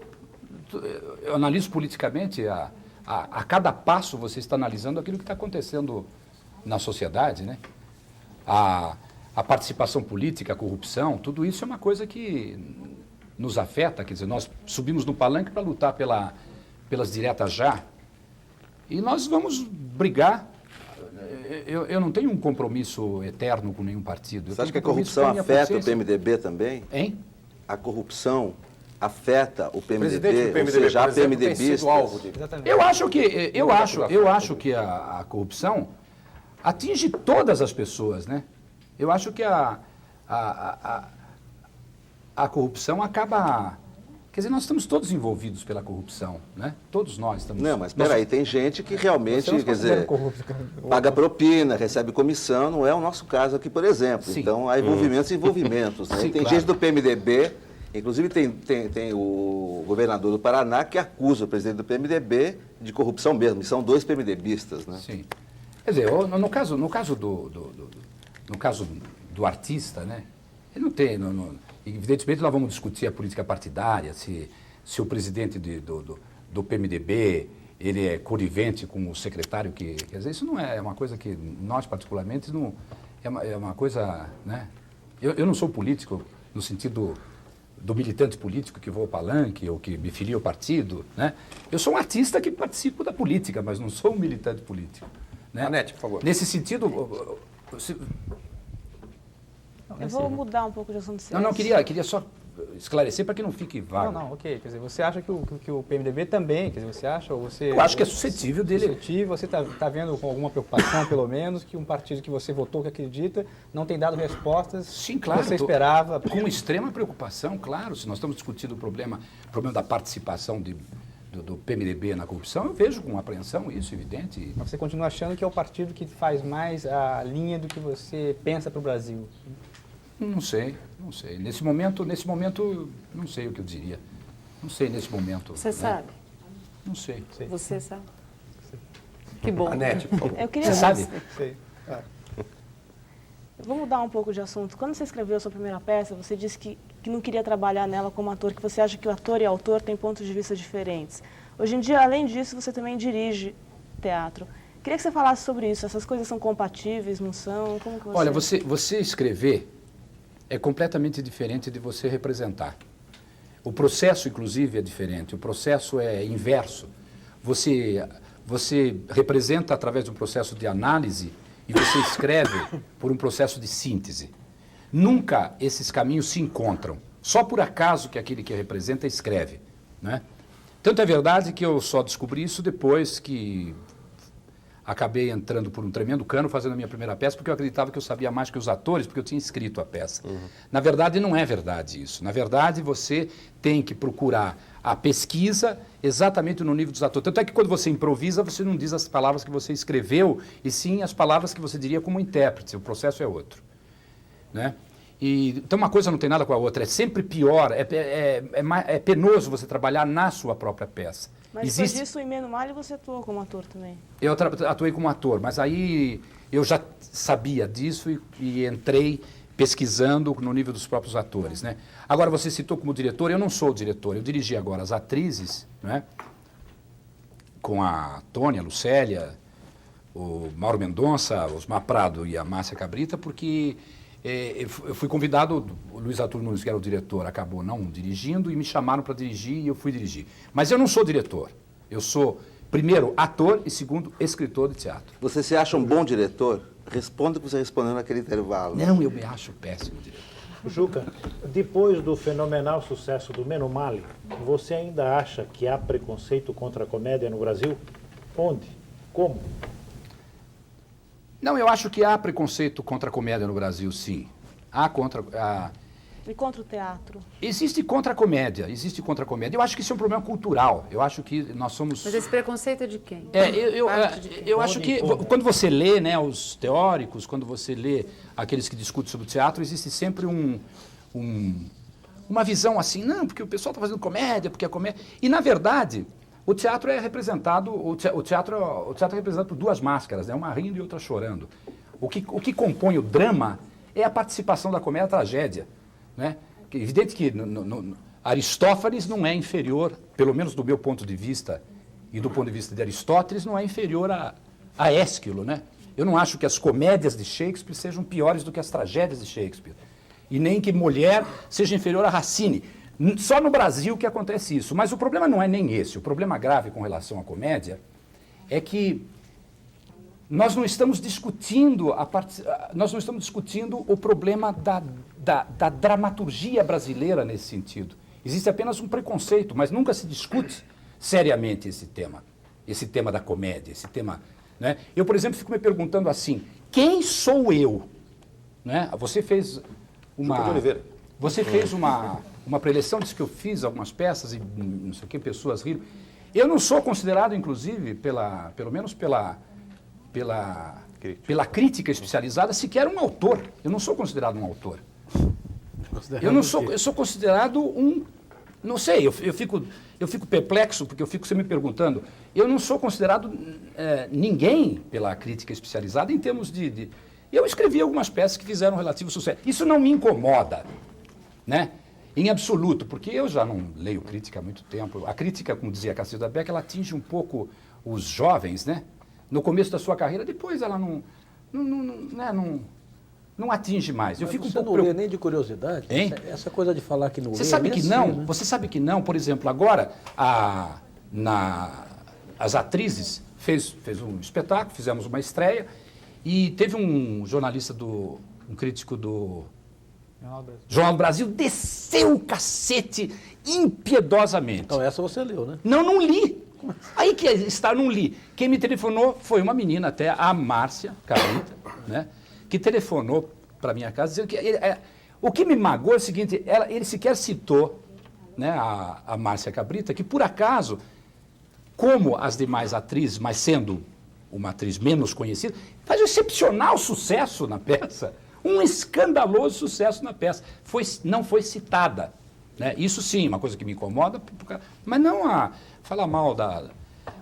analiso politicamente, a cada passo você está analisando aquilo que está acontecendo na sociedade, né? A participação política, a corrupção, tudo isso é uma coisa que nos afeta. Quer dizer, nós subimos no palanque para lutar pelas diretas já. E nós vamos brigar. Eu não tenho um compromisso eterno com nenhum partido. Você acha que a corrupção afeta o PMDB também? Hein? A corrupção afeta o PMDB, do PMDB, ou seja, a por exemplo, tem PMDBistas? sido alvo de... Eu acho que a corrupção atinge todas as pessoas, né? Eu acho que a corrupção acaba... Quer dizer, nós estamos todos envolvidos pela corrupção, né? Todos nós estamos... Não, mas espera aí, tem gente que realmente, quer dizer, paga propina, recebe comissão, não é o nosso caso aqui, por exemplo. Sim. Então, há envolvimentos e envolvimentos, né? Sim, Tem claro. gente do PMDB, inclusive tem o governador do Paraná que acusa o presidente do PMDB de corrupção mesmo, e são dois PMDBistas, né? Sim. Quer dizer, no caso do artista, né? Ele não tem... Evidentemente, nós vamos discutir a política partidária, se o presidente do PMDB ele é conivente com o secretário que... Quer dizer, isso não é uma coisa que nós, particularmente, não... É uma coisa... Né? Eu não sou político no sentido do militante político que vou ao palanque ou que me filia ao partido, né? Eu sou um artista que participo da política, mas não sou um militante político. Né? Anete, por favor. Nesse sentido... Eu vou mudar um pouco de assunto. Não, queria só esclarecer para que não fique vago. Não, ok. Quer dizer, você acha que o PMDB também, quer dizer, você acha ou você... Eu acho que é suscetível dele... Suscetível, você está vendo com alguma preocupação, pelo menos, que um partido que você votou, que acredita, não tem dado respostas Sim, claro, que você esperava? Com extrema preocupação, claro. Se nós estamos discutindo o problema da participação do PMDB na corrupção, eu vejo com apreensão isso, evidente. Mas você continua achando que é o partido que faz mais a linha do que você pensa para o Brasil? Não sei. Nesse momento, não sei o que eu diria. Não sei nesse momento. Você sabe? Não sei. Você sabe? Que bom. Anete, por favor. Eu queria... Você sabe? Sei. Vou mudar um pouco de assunto. Quando você escreveu a sua primeira peça, você disse que não queria trabalhar nela como ator, que você acha que o ator e o autor têm pontos de vista diferentes. Hoje em dia, além disso, você também dirige teatro. Queria que você falasse sobre isso. Essas coisas são compatíveis, não são? Como que você... Olha, você escrever é completamente diferente de você representar. O processo, inclusive, é diferente. O processo é inverso. Você representa através de um processo de análise e você escreve por um processo de síntese. Nunca esses caminhos se encontram. Só por acaso que aquele que representa escreve, né? Tanto é verdade que eu só descobri isso depois que acabei entrando por um tremendo cano fazendo a minha primeira peça, porque eu acreditava que eu sabia mais que os atores, porque eu tinha escrito a peça. Na verdade, não é verdade isso. Na verdade, você tem que procurar a pesquisa exatamente no nível dos atores. Tanto é que quando você improvisa, você não diz as palavras que você escreveu, e sim as palavras que você diria como intérprete. O processo é outro. Né? Então uma coisa não tem nada com a outra. É sempre pior, é penoso você trabalhar na sua própria peça. Mas depois disso, em Menos Mal, você atuou como ator também? Eu atuei como ator, mas aí eu já sabia disso e entrei pesquisando no nível dos próprios atores, né? Agora, você citou como diretor, eu não sou o diretor, eu dirigi agora as atrizes, né? Com a Tônia, a Lucélia, o Mauro Mendonça, o Osmar Prado e a Márcia Cabrita, porque eu fui convidado, o Luiz Arthur Nunes, que era o diretor, acabou não dirigindo e me chamaram para dirigir e eu fui dirigir. Mas eu não sou diretor, eu sou, primeiro, ator e, segundo, escritor de teatro. Você se acha um bom diretor? Responda o que você respondeu naquele intervalo. Não, eu me acho péssimo diretor. Juca, depois do fenomenal sucesso do Menos Mal, você ainda acha que há preconceito contra a comédia no Brasil? Onde? Como? Não, eu acho que há preconceito contra a comédia no Brasil, sim. E contra o teatro? Existe contra a comédia, existe contra a comédia. Eu acho que isso é um problema cultural. Eu acho que nós somos... Mas esse preconceito é de quem? Eu acho que quando você lê, né, os teóricos, quando você lê aqueles que discutem sobre o teatro, existe sempre uma visão assim, não, porque o pessoal está fazendo comédia, porque a comédia... E, na verdade, o teatro é representado, o teatro é representado por duas máscaras, né, uma rindo e outra chorando. O que compõe o drama é a participação da comédia à tragédia. Né? É evidente que Aristófanes não é inferior, pelo menos do meu ponto de vista e do ponto de vista de Aristóteles, não é inferior a Ésquilo. Né? Eu não acho que as comédias de Shakespeare sejam piores do que as tragédias de Shakespeare. E nem que Molière seja inferior a Racine. Só no Brasil que acontece isso. Mas o problema não é nem esse. O problema grave com relação à comédia é que nós não estamos discutindo o problema da dramaturgia brasileira nesse sentido. Existe apenas um preconceito, mas nunca se discute seriamente esse tema da comédia, esse tema, né? Eu, por exemplo, fico me perguntando assim, quem sou eu? Né? Você fez uma preleção, disse que eu fiz algumas peças e não sei o que, pessoas riram. Eu não sou considerado, inclusive, pelo menos pela crítica especializada, sequer um autor. Eu não sou considerado um autor. Eu sou considerado um... Não sei, eu fico perplexo, porque eu fico sempre me perguntando. Eu não sou considerado ninguém pela crítica especializada em termos de... Eu escrevi algumas peças que fizeram relativo sucesso. Isso não me incomoda, né? Em absoluto, porque eu já não leio crítica há muito tempo. A crítica, como dizia Cacilda Beck, ela atinge um pouco os jovens, né? No começo da sua carreira, depois ela não atinge mais. Eu fico um pouco... Você não lê nem de curiosidade? Hein? Essa coisa de falar que não lê... Você sabe que não? Né? Você sabe que não? Por exemplo, agora, as atrizes fez um espetáculo, fizemos uma estreia, e teve um jornalista, um crítico do Jornal do Brasil, desceu o cacete impiedosamente. Então essa você leu, né? Não li. Aí que está, não li. Quem me telefonou foi uma menina até, a Márcia Cabrita, né, que telefonou para minha casa dizendo que... o que me magoou é o seguinte, ele sequer citou, né, a Márcia Cabrita, que por acaso, como as demais atrizes, mas sendo uma atriz menos conhecida, faz um excepcional sucesso na peça, um escandaloso sucesso na peça. Não foi citada. Né? Isso sim, uma coisa que me incomoda, mas não a falar mal da...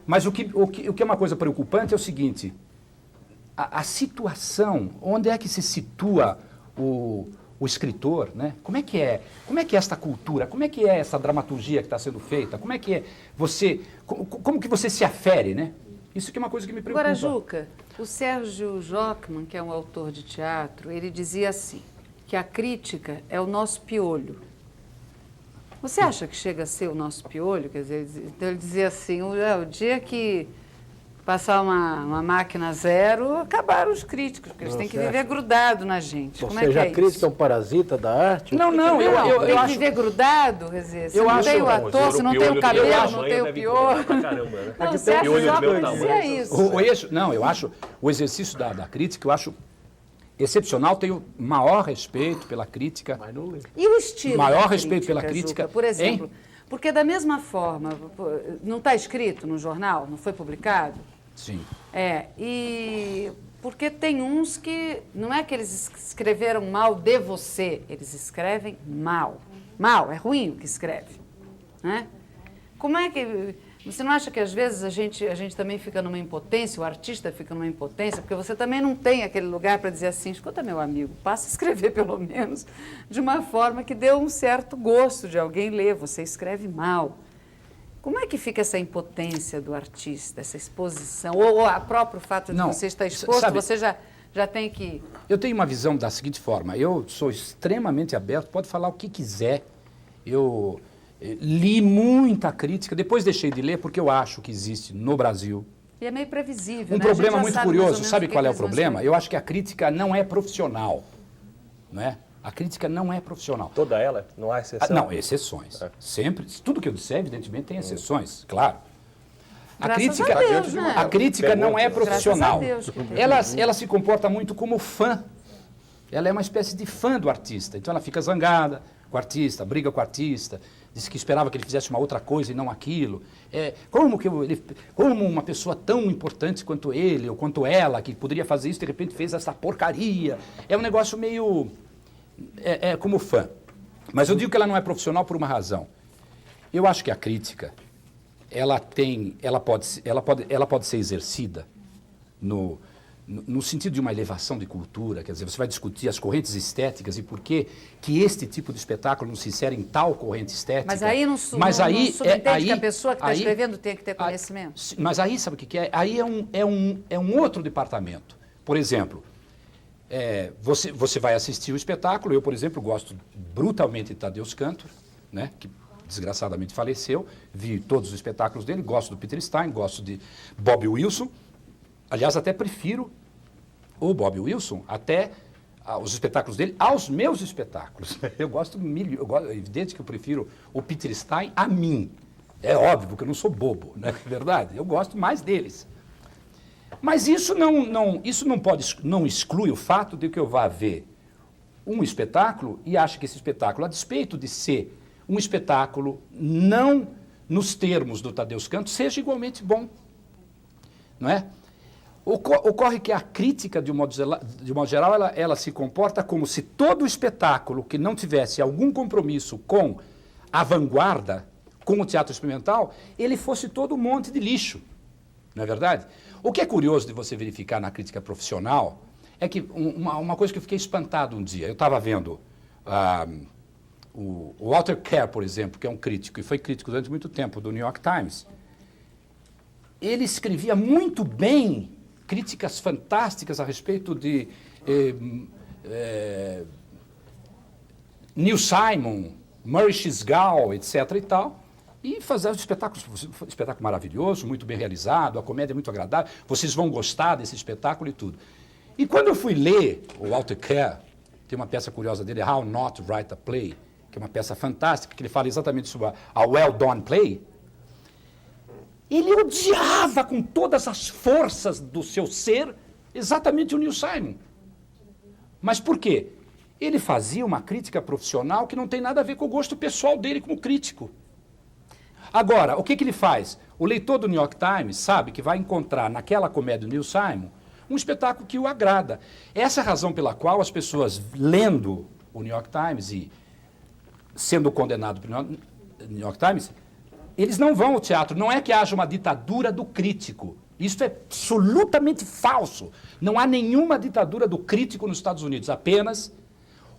Mas o que é uma coisa preocupante é o seguinte, a situação, onde é que se situa o escritor, né? Como é que é esta cultura, como é que é essa dramaturgia que está sendo feita, como é que é você, como que você se afere, né? Isso que é uma coisa que me preocupa. Agora, Juca, o Sérgio Jockman, que é um autor de teatro, ele dizia assim, que a crítica é o nosso piolho. Você acha que chega a ser o nosso piolho? Quer dizer, então ele dizia assim, o dia que passar uma máquina zero, acabaram os críticos, porque eles têm que viver grudado na gente. Como é que Ou seja, é a crítica isso? é um parasita da arte? Não, Não, eu tem que acho... viver grudado, quer dizer, se eu não acho- tem o Não, ator, se não tem o cabelo, não tem o pior. Caramba, né? Não, você acha olho do só meu por tamanho, dizer então. isso. Eu acho o exercício da crítica, eu acho excepcional, tenho maior respeito pela crítica. Mas não lê. E o estilo Maior da respeito pela Juca, crítica, por exemplo, hein? porque da mesma forma, não está escrito no jornal, não foi publicado? Sim. E porque tem uns que, não é que eles escreveram mal de você, eles escrevem mal. Mal, é ruim o que escreve. Né? Como é que... Você não acha que às vezes a gente também fica numa impotência, o artista fica numa impotência, porque você também não tem aquele lugar para dizer assim, escuta meu amigo, passa a escrever pelo menos de uma forma que dê um certo gosto de alguém ler, você escreve mal. Como é que fica essa impotência do artista, essa exposição? Ou o próprio fato de Não, você estar exposto, sabe- você já tem que... Eu tenho uma visão da seguinte forma, eu sou extremamente aberto, pode falar o que quiser. Eu li muita crítica, depois deixei de ler porque eu acho que existe no Brasil E é meio previsível, um né? A gente problema já muito sabe mais ou curioso. menos Sabe o que qual é o eles vão problema? escrever. Eu acho que a crítica não é profissional, não é? A crítica não é profissional. Toda ela? Não há exceção? Não, exceções. Sempre, tudo que eu disser, evidentemente, tem exceções, claro. Graças a Deus, né? A crítica não é profissional. Graças a Deus. Ela se comporta muito como fã. Ela é uma espécie de fã do artista. Então ela fica zangada com o artista, briga com o artista, diz que esperava que ele fizesse uma outra coisa e não aquilo. Como uma pessoa tão importante quanto ele ou quanto ela, que poderia fazer isso, de repente fez essa porcaria. É um negócio meio... É como fã. Mas eu digo que ela não é profissional por uma razão. Eu acho que a crítica, ela pode ser exercida no sentido de uma elevação de cultura, quer dizer, você vai discutir as correntes estéticas e por que este tipo de espetáculo não se insere em tal corrente estética. Mas aí não subentende que a pessoa que está escrevendo tem que ter conhecimento. Mas aí, sabe o que é? Aí é um outro departamento. Por exemplo, você vai assistir o espetáculo, eu, por exemplo, gosto brutalmente de Tadeusz Kantor, né, que desgraçadamente faleceu, vi todos os espetáculos dele, gosto do Peter Stein, gosto de Bob Wilson. Aliás, até prefiro o Bob Wilson, até os espetáculos dele, aos meus espetáculos. É evidente que eu prefiro o Peter Stein a mim. É óbvio, porque eu não sou bobo, não é verdade? Eu gosto mais deles. Mas isso não exclui o fato de que eu vá ver um espetáculo e acho que esse espetáculo, a despeito de ser um espetáculo não nos termos do Tadeusz Kantor, seja igualmente bom. Não é? Ocorre que a crítica, de um modo geral, ela se comporta como se todo espetáculo que não tivesse algum compromisso com a vanguarda, com o teatro experimental, ele fosse todo um monte de lixo. Não é verdade? O que é curioso de você verificar na crítica profissional é que uma coisa que eu fiquei espantado um dia, eu estava vendo o Walter Kerr, por exemplo, que é um crítico, e foi crítico durante muito tempo do New York Times. Ele escrevia muito bem críticas fantásticas a respeito de Neil Simon, Murray Chisgal, etc. e tal, e fazer um espetáculo maravilhoso, muito bem realizado, a comédia é muito agradável, vocês vão gostar desse espetáculo e tudo. E quando eu fui ler o Walter Kerr, tem uma peça curiosa dele, How Not to Write a Play, que é uma peça fantástica, que ele fala exatamente sobre a well done play. Ele odiava com todas as forças do seu ser exatamente o Neil Simon. Mas por quê? Ele fazia uma crítica profissional que não tem nada a ver com o gosto pessoal dele como crítico. Agora, o que ele faz? O leitor do New York Times sabe que vai encontrar naquela comédia do Neil Simon um espetáculo que o agrada. Essa é a razão pela qual as pessoas, lendo o New York Times e sendo condenado pelo New York Times, eles não vão ao teatro. Não é que haja uma ditadura do crítico. Isso é absolutamente falso. Não há nenhuma ditadura do crítico nos Estados Unidos. Apenas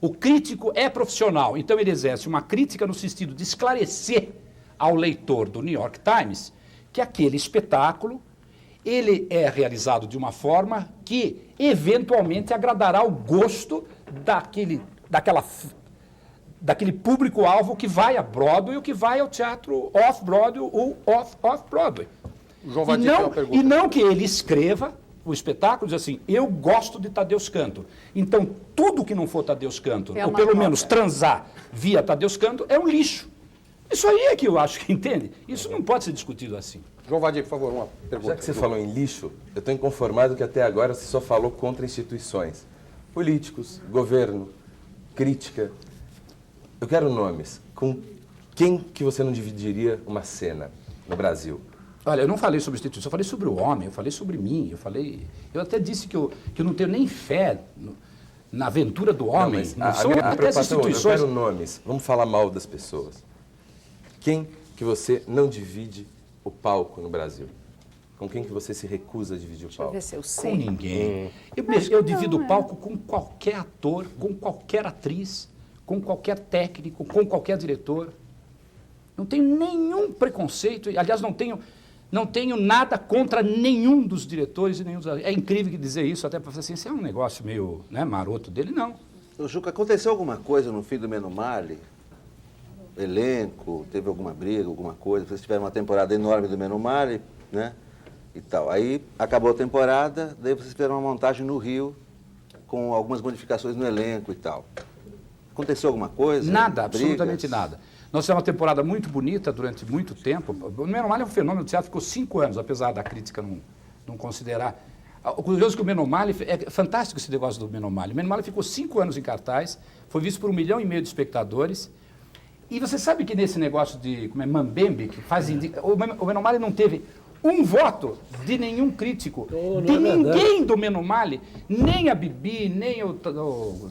o crítico é profissional. Então ele exerce uma crítica no sentido de esclarecer ao leitor do New York Times que aquele espetáculo ele é realizado de uma forma que eventualmente agradará o gosto daquele público-alvo que vai a Broadway ou que vai ao teatro off-Broadway ou off-Broadway. João Vadir tem uma pergunta. E não que ele escreva o espetáculo diz assim, eu gosto de Tadeusz Canto. Então, tudo que não for Tadeusz Canto, É ou uma pelo troca. menos transar via Tadeusz Canto, é um lixo. Isso aí é que eu acho que entende. Isso não pode ser discutido assim. João Vadir, por favor, uma pergunta. Já que você falou em lixo, eu estou inconformado que até agora você só falou contra instituições. Políticos, governo, crítica. Eu quero nomes. Com quem que você não dividiria uma cena no Brasil? Olha, eu não falei sobre instituição, eu falei sobre o homem, eu falei sobre mim, eu até disse que eu não tenho nem fé na aventura do homem. Não, são minha até as preocupação, instituições. eu quero nomes. Vamos falar mal das pessoas. Quem que você não divide o palco no Brasil? Com quem que você se recusa a dividir o Deixa eu palco? ver se eu Com sei. ninguém. Eu divido o palco com qualquer ator, com qualquer atriz, com qualquer técnico, com qualquer diretor. Não tenho nenhum preconceito, aliás, não tenho nada contra nenhum dos diretores e nenhum dos... É incrível dizer isso, até para fazer assim, isso é um negócio meio maroto dele, não. Ô, Juca, aconteceu alguma coisa no fim do Menomale? Elenco, teve alguma briga, alguma coisa? Vocês tiveram uma temporada enorme do Menomale, né? E tal. Aí acabou a temporada, daí vocês fizeram uma montagem no Rio, com algumas modificações no elenco e tal. Aconteceu alguma coisa? Nada, Brigas? absolutamente nada. Nós tivemos uma temporada muito bonita durante muito tempo. O Menomale é um fenômeno do teatro, ficou 5 anos, apesar da crítica não considerar. O curioso é que o Menomale, é fantástico esse negócio do Menomale. O Menomale ficou 5 anos em cartaz, foi visto por 1,5 milhão de espectadores. E você sabe que nesse negócio de Mambembe, que faz o Menomale não teve um voto de nenhum crítico, de ninguém do Menomale, nem a Bibi, nem o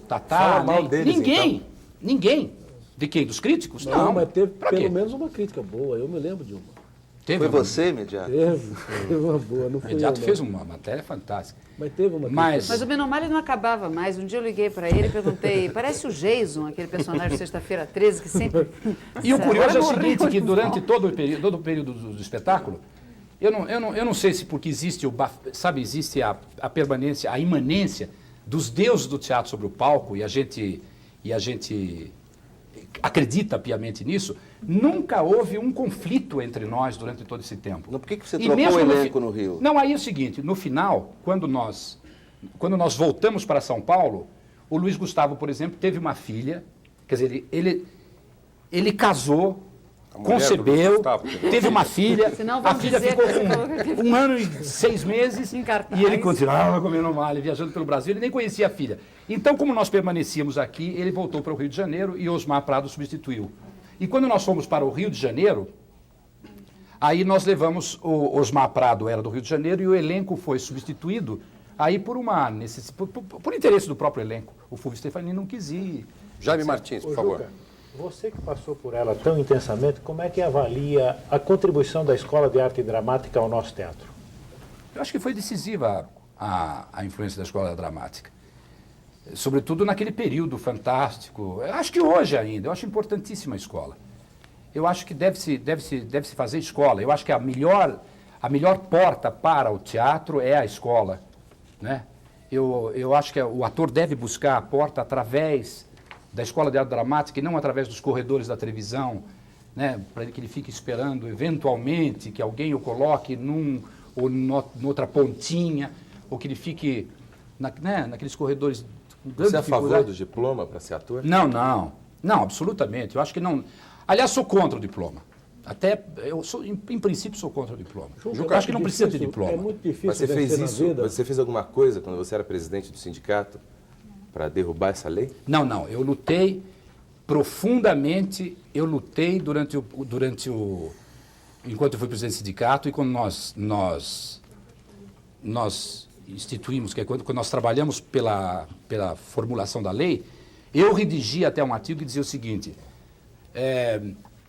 Tatá, Fala mal deles, ninguém, então. ninguém. De quem? Dos críticos? Não, mas teve Pra pelo quê? menos uma crítica boa, eu me lembro de uma. Teve Foi uma- você, Mediato? Teve uma boa, não O foi Mediato eu, fez não. uma matéria fantástica. Mas teve uma Mas- crítica Mas o Menomale não acabava mais. Um dia eu liguei para ele e perguntei, parece o Jason, aquele personagem de Sexta-feira 13, que sempre... E o curioso é o Agora seguinte, morreu que de durante fome. todo o período do espetáculo, eu não sei se porque existe existe a permanência, a imanência dos deuses do teatro sobre o palco, e a gente acredita piamente nisso, nunca houve um conflito entre nós durante todo esse tempo. Por que você E trocou mesmo o no elenco no Rio? Não, aí é o seguinte, no final, quando nós voltamos para São Paulo, o Luiz Gustavo, por exemplo, teve uma filha, quer dizer, ele casou, A mulher do Luiz concebeu, Gustavo. teve uma filha, Senão a vamos filha dizer ficou que você falou que teve- com 1 ano e 6 meses Em cartaz. e ele continuava comendo mal, viajando pelo Brasil, ele nem conhecia a filha. Então, como nós permanecíamos aqui, ele voltou para o Rio de Janeiro e Osmar Prado substituiu. E quando nós fomos para o Rio de Janeiro, aí nós levamos, o Osmar Prado era do Rio de Janeiro e o elenco foi substituído aí por interesse do próprio elenco. O Fulvio Stefanini não quis ir. Jaime Martins, por Ô, favor. Juca, você que passou por ela tão intensamente, como é que avalia a contribuição da Escola de Arte Dramática ao nosso teatro? Eu acho que foi decisiva a influência da escola dramática. Sobretudo naquele período fantástico. Eu acho que hoje ainda, eu acho importantíssima a escola. Eu acho que deve-se fazer escola. Eu acho que a melhor porta para o teatro é a escola, né? Eu acho que o ator deve buscar a porta através da escola de arte dramática e não através dos corredores da televisão, né? Para que ele fique esperando, eventualmente, que alguém o coloque noutra pontinha, ou que ele fique naqueles corredores com grande Você é a favor dificuldade. do diploma para ser ator? Não, absolutamente. Eu acho que não. Aliás, sou contra o diploma. Em princípio, sou contra o diploma. Eu acho que não precisa ter diploma. É muito difícil Mas você fez vencer na isso, vida. você fez alguma coisa quando você era presidente do sindicato para derrubar essa lei? Não, eu lutei profundamente, enquanto eu fui presidente do sindicato e quando nós instituímos, que é quando nós trabalhamos pela formulação da lei, eu redigi até um artigo que dizia o seguinte,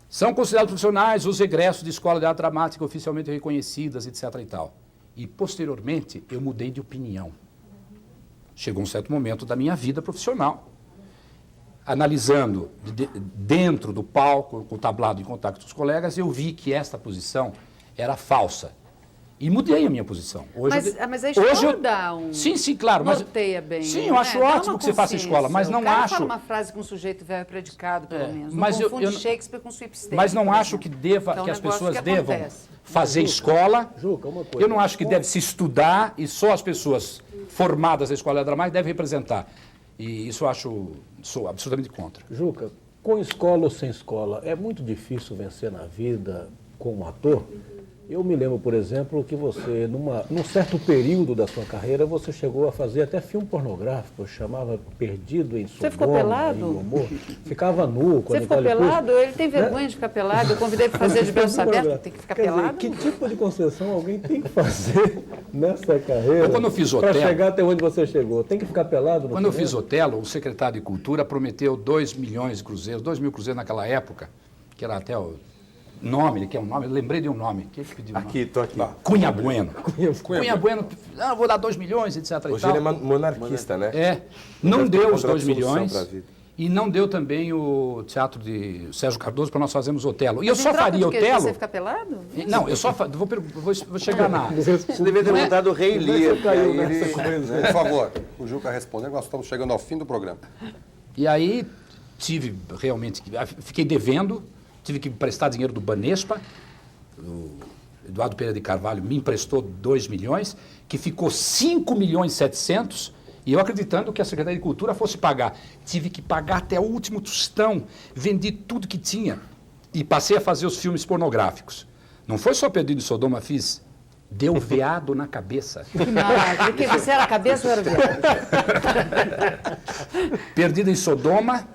são considerados profissionais os egressos de escola de arte dramática oficialmente reconhecidas, etc. e tal. E, posteriormente, eu mudei de opinião. Chegou um certo momento da minha vida profissional, analisando dentro do palco, com o tablado em contato com os colegas, eu vi que esta posição era falsa. E mudei a minha posição. Hoje, Mas a escola dá um... Sim, claro. Norteia bem. Sim, eu acho Dá uma ótimo que você faça escola, mas não O cara acho... fala uma frase com um sujeito velho predicado, pelo menos. Não mas confunde Shakespeare com Sweepstakes. Mas não por acho exemplo. que deva, Então, que é um as negócio pessoas que devam acontece. fazer escola. Juca, uma coisa. Eu não acho que deve se estudar e só as pessoas formadas da escola dramática devem representar. E isso eu sou absolutamente contra. Juca, com escola ou sem escola, é muito difícil vencer na vida como ator? Eu me lembro, por exemplo, que você, num certo período da sua carreira, você chegou a fazer até filme pornográfico, chamava Perdido em Sodoma. Você ficou pelado? Em Gomorra. Ficava nu. Você ficou pelado? Ele tem vergonha de ficar pelado. Eu convidei para fazer de braço aberto, tem que ficar Quer dizer, pelado? que tipo de concessão alguém tem que fazer nessa carreira? Eu, quando eu fiz para Otelo- chegar até onde você chegou? Tem que ficar pelado no Quando eu cinema? fiz Otelo, o secretário de Cultura prometeu 2 milhões de cruzeiros, 2 mil cruzeiros naquela época, que era até o nome, ele quer um nome, eu lembrei de um nome. Quem pediu o nome? Aqui, tô aqui. Cunha Bueno. Cunha Bueno, vou dar 2 milhões, etc. e Hoje tal. ele é monarquista, né? Não Deve ter deu os contra a 2 dissolução milhões pra vida. e não deu também o teatro de Sérgio Cardoso para nós fazermos Otelo. E eu Mas em só troca faria de quê? De Otelo... Você ficar pelado? Não, eu só vou chegar na... Você deveria ter montado o Rei Lear. que aí ele- Por favor, o Juca responder, nós estamos chegando ao fim do programa. E aí tive realmente... Fiquei devendo, tive que prestar dinheiro do Banespa. O Eduardo Pereira de Carvalho me emprestou 2 milhões, que ficou 5 milhões e 700, e eu acreditando que a Secretaria de Cultura fosse pagar. Tive que pagar até o último tostão, vendi tudo que tinha e passei a fazer os filmes pornográficos. Não foi só Perdido em Sodoma, fiz Deu Veado na Cabeça. Que maravilha. Porque você era a cabeça ou era o viado? Perdido em Sodoma,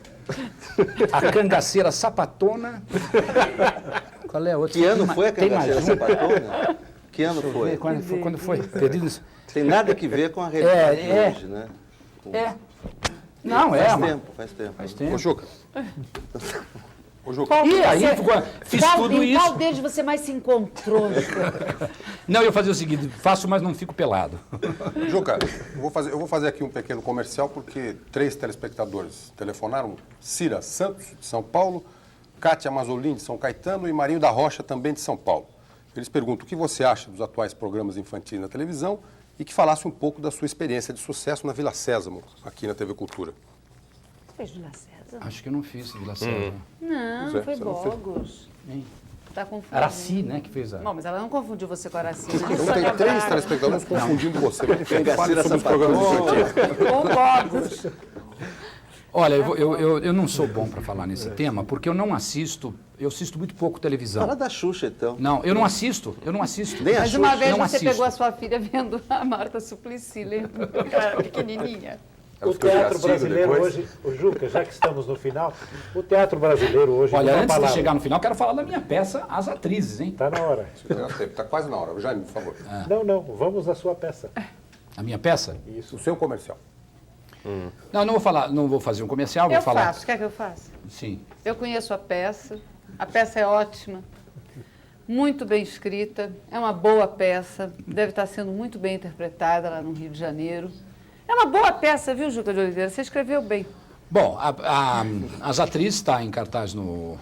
A Cangaceira Sapatona. Qual é a outra? Que ano foi a Tem mais Cangaceira uma? Sapatona? Que ano foi? Quando foi? Perdido em... Tem nada que ver com a realidade de É. hoje, né? Não, Faz tempo. Faz tempo. Ô, Juca. Ô, Juca. E aí, fiz tudo Em qual isso. deles você mais se encontrou? Não, eu fazia o seguinte, faço, mas não fico pelado. Juca, eu vou fazer aqui um pequeno comercial, porque 3 telespectadores telefonaram. Cira Santos, de São Paulo, Cátia Mazzolini, de São Caetano, e Marinho da Rocha, também de São Paulo. Eles perguntam o que você acha dos atuais programas infantis na televisão e que falasse um pouco da sua experiência de sucesso na Vila Sésamo, aqui na TV Cultura. Você fez Vila César? Acho que eu não fiz Vila Sésamo. Não, Pois é, foi você não fez. Bogos. Tá confundindo. Araci, né, que fez a... Bom, mas ela não confundiu você com a Araci, né? Então tem 3 telespectadores confundindo você. Mas enfim, fale Cira sobre os programas infantis. Ou Bogos. Olha, eu não sou bom para falar nesse tema, porque eu assisto muito pouco televisão. Fala da Xuxa, então. Não, eu não assisto. Nem a Mas uma Xuxa. vez não você assisto. pegou a sua filha vendo a Marta Suplicy, lembra? Era pequenininha. Ela O ficou de teatro castigo brasileiro depois. hoje, o Juca, já que estamos no final, o teatro brasileiro hoje, Olha, numa antes de palavra, chegar no final, quero falar da minha peça As Atrizes, hein? Está na hora. Está quase na hora. Jaime, por favor. Não, vamos à sua peça. A minha peça? O seu comercial. Não vou falar, não vou fazer um comercial, vou Eu falar... faço, quer que eu faça? Sim. Eu conheço a peça é ótima, muito bem escrita, é uma boa peça, deve estar sendo muito bem interpretada lá no Rio de Janeiro. É uma boa peça, viu, Juca de Oliveira? Você escreveu bem. Bom, As Atrizes está em cartaz no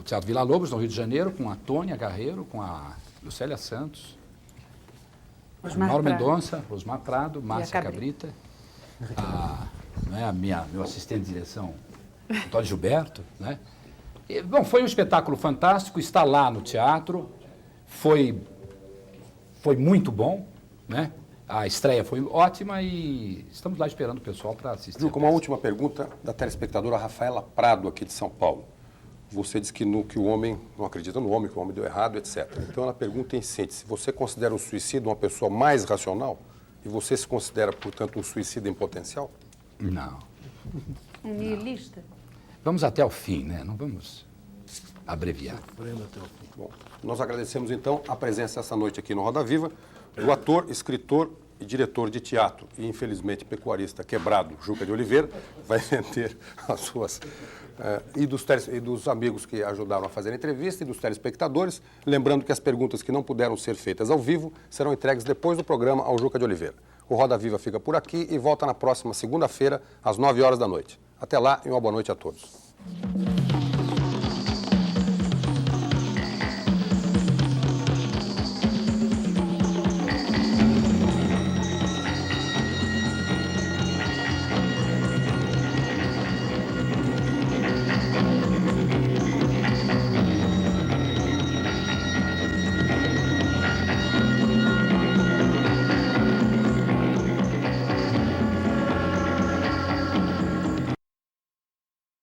Teatro Vila Lobos, no Rio de Janeiro, com a Tônia Carreiro, com a Lucélia Santos, Osmar Mauro Prado. Mendonça, Osmar Prado, Márcia Cabrita. Cabrita, meu assistente de direção, Antônio Gilberto, né? E, bom, foi um espetáculo fantástico, está lá no teatro, foi muito bom, né? A estreia foi ótima e estamos lá esperando o pessoal para assistir. Juca, uma última pergunta da telespectadora Rafaela Prado, aqui de São Paulo. Você disse que o homem não acredita no homem, que o homem deu errado, etc. Então ela pergunta em síntese, você considera o suicídio uma pessoa mais racional? E você se considera, portanto, um suicida em potencial? Não. Um niilista. Vamos até o fim, né? Não vamos abreviar. Bom, nós agradecemos, então, a presença essa noite aqui no Roda Viva do ator, escritor e diretor de teatro e, infelizmente, pecuarista quebrado, Juca de Oliveira, vai vender as suas... e dos amigos que ajudaram a fazer a entrevista e dos telespectadores, lembrando que as perguntas que não puderam ser feitas ao vivo serão entregues depois do programa ao Juca de Oliveira. O Roda Viva fica por aqui e volta na próxima segunda-feira, às 9 horas da noite. Até lá e uma boa noite a todos.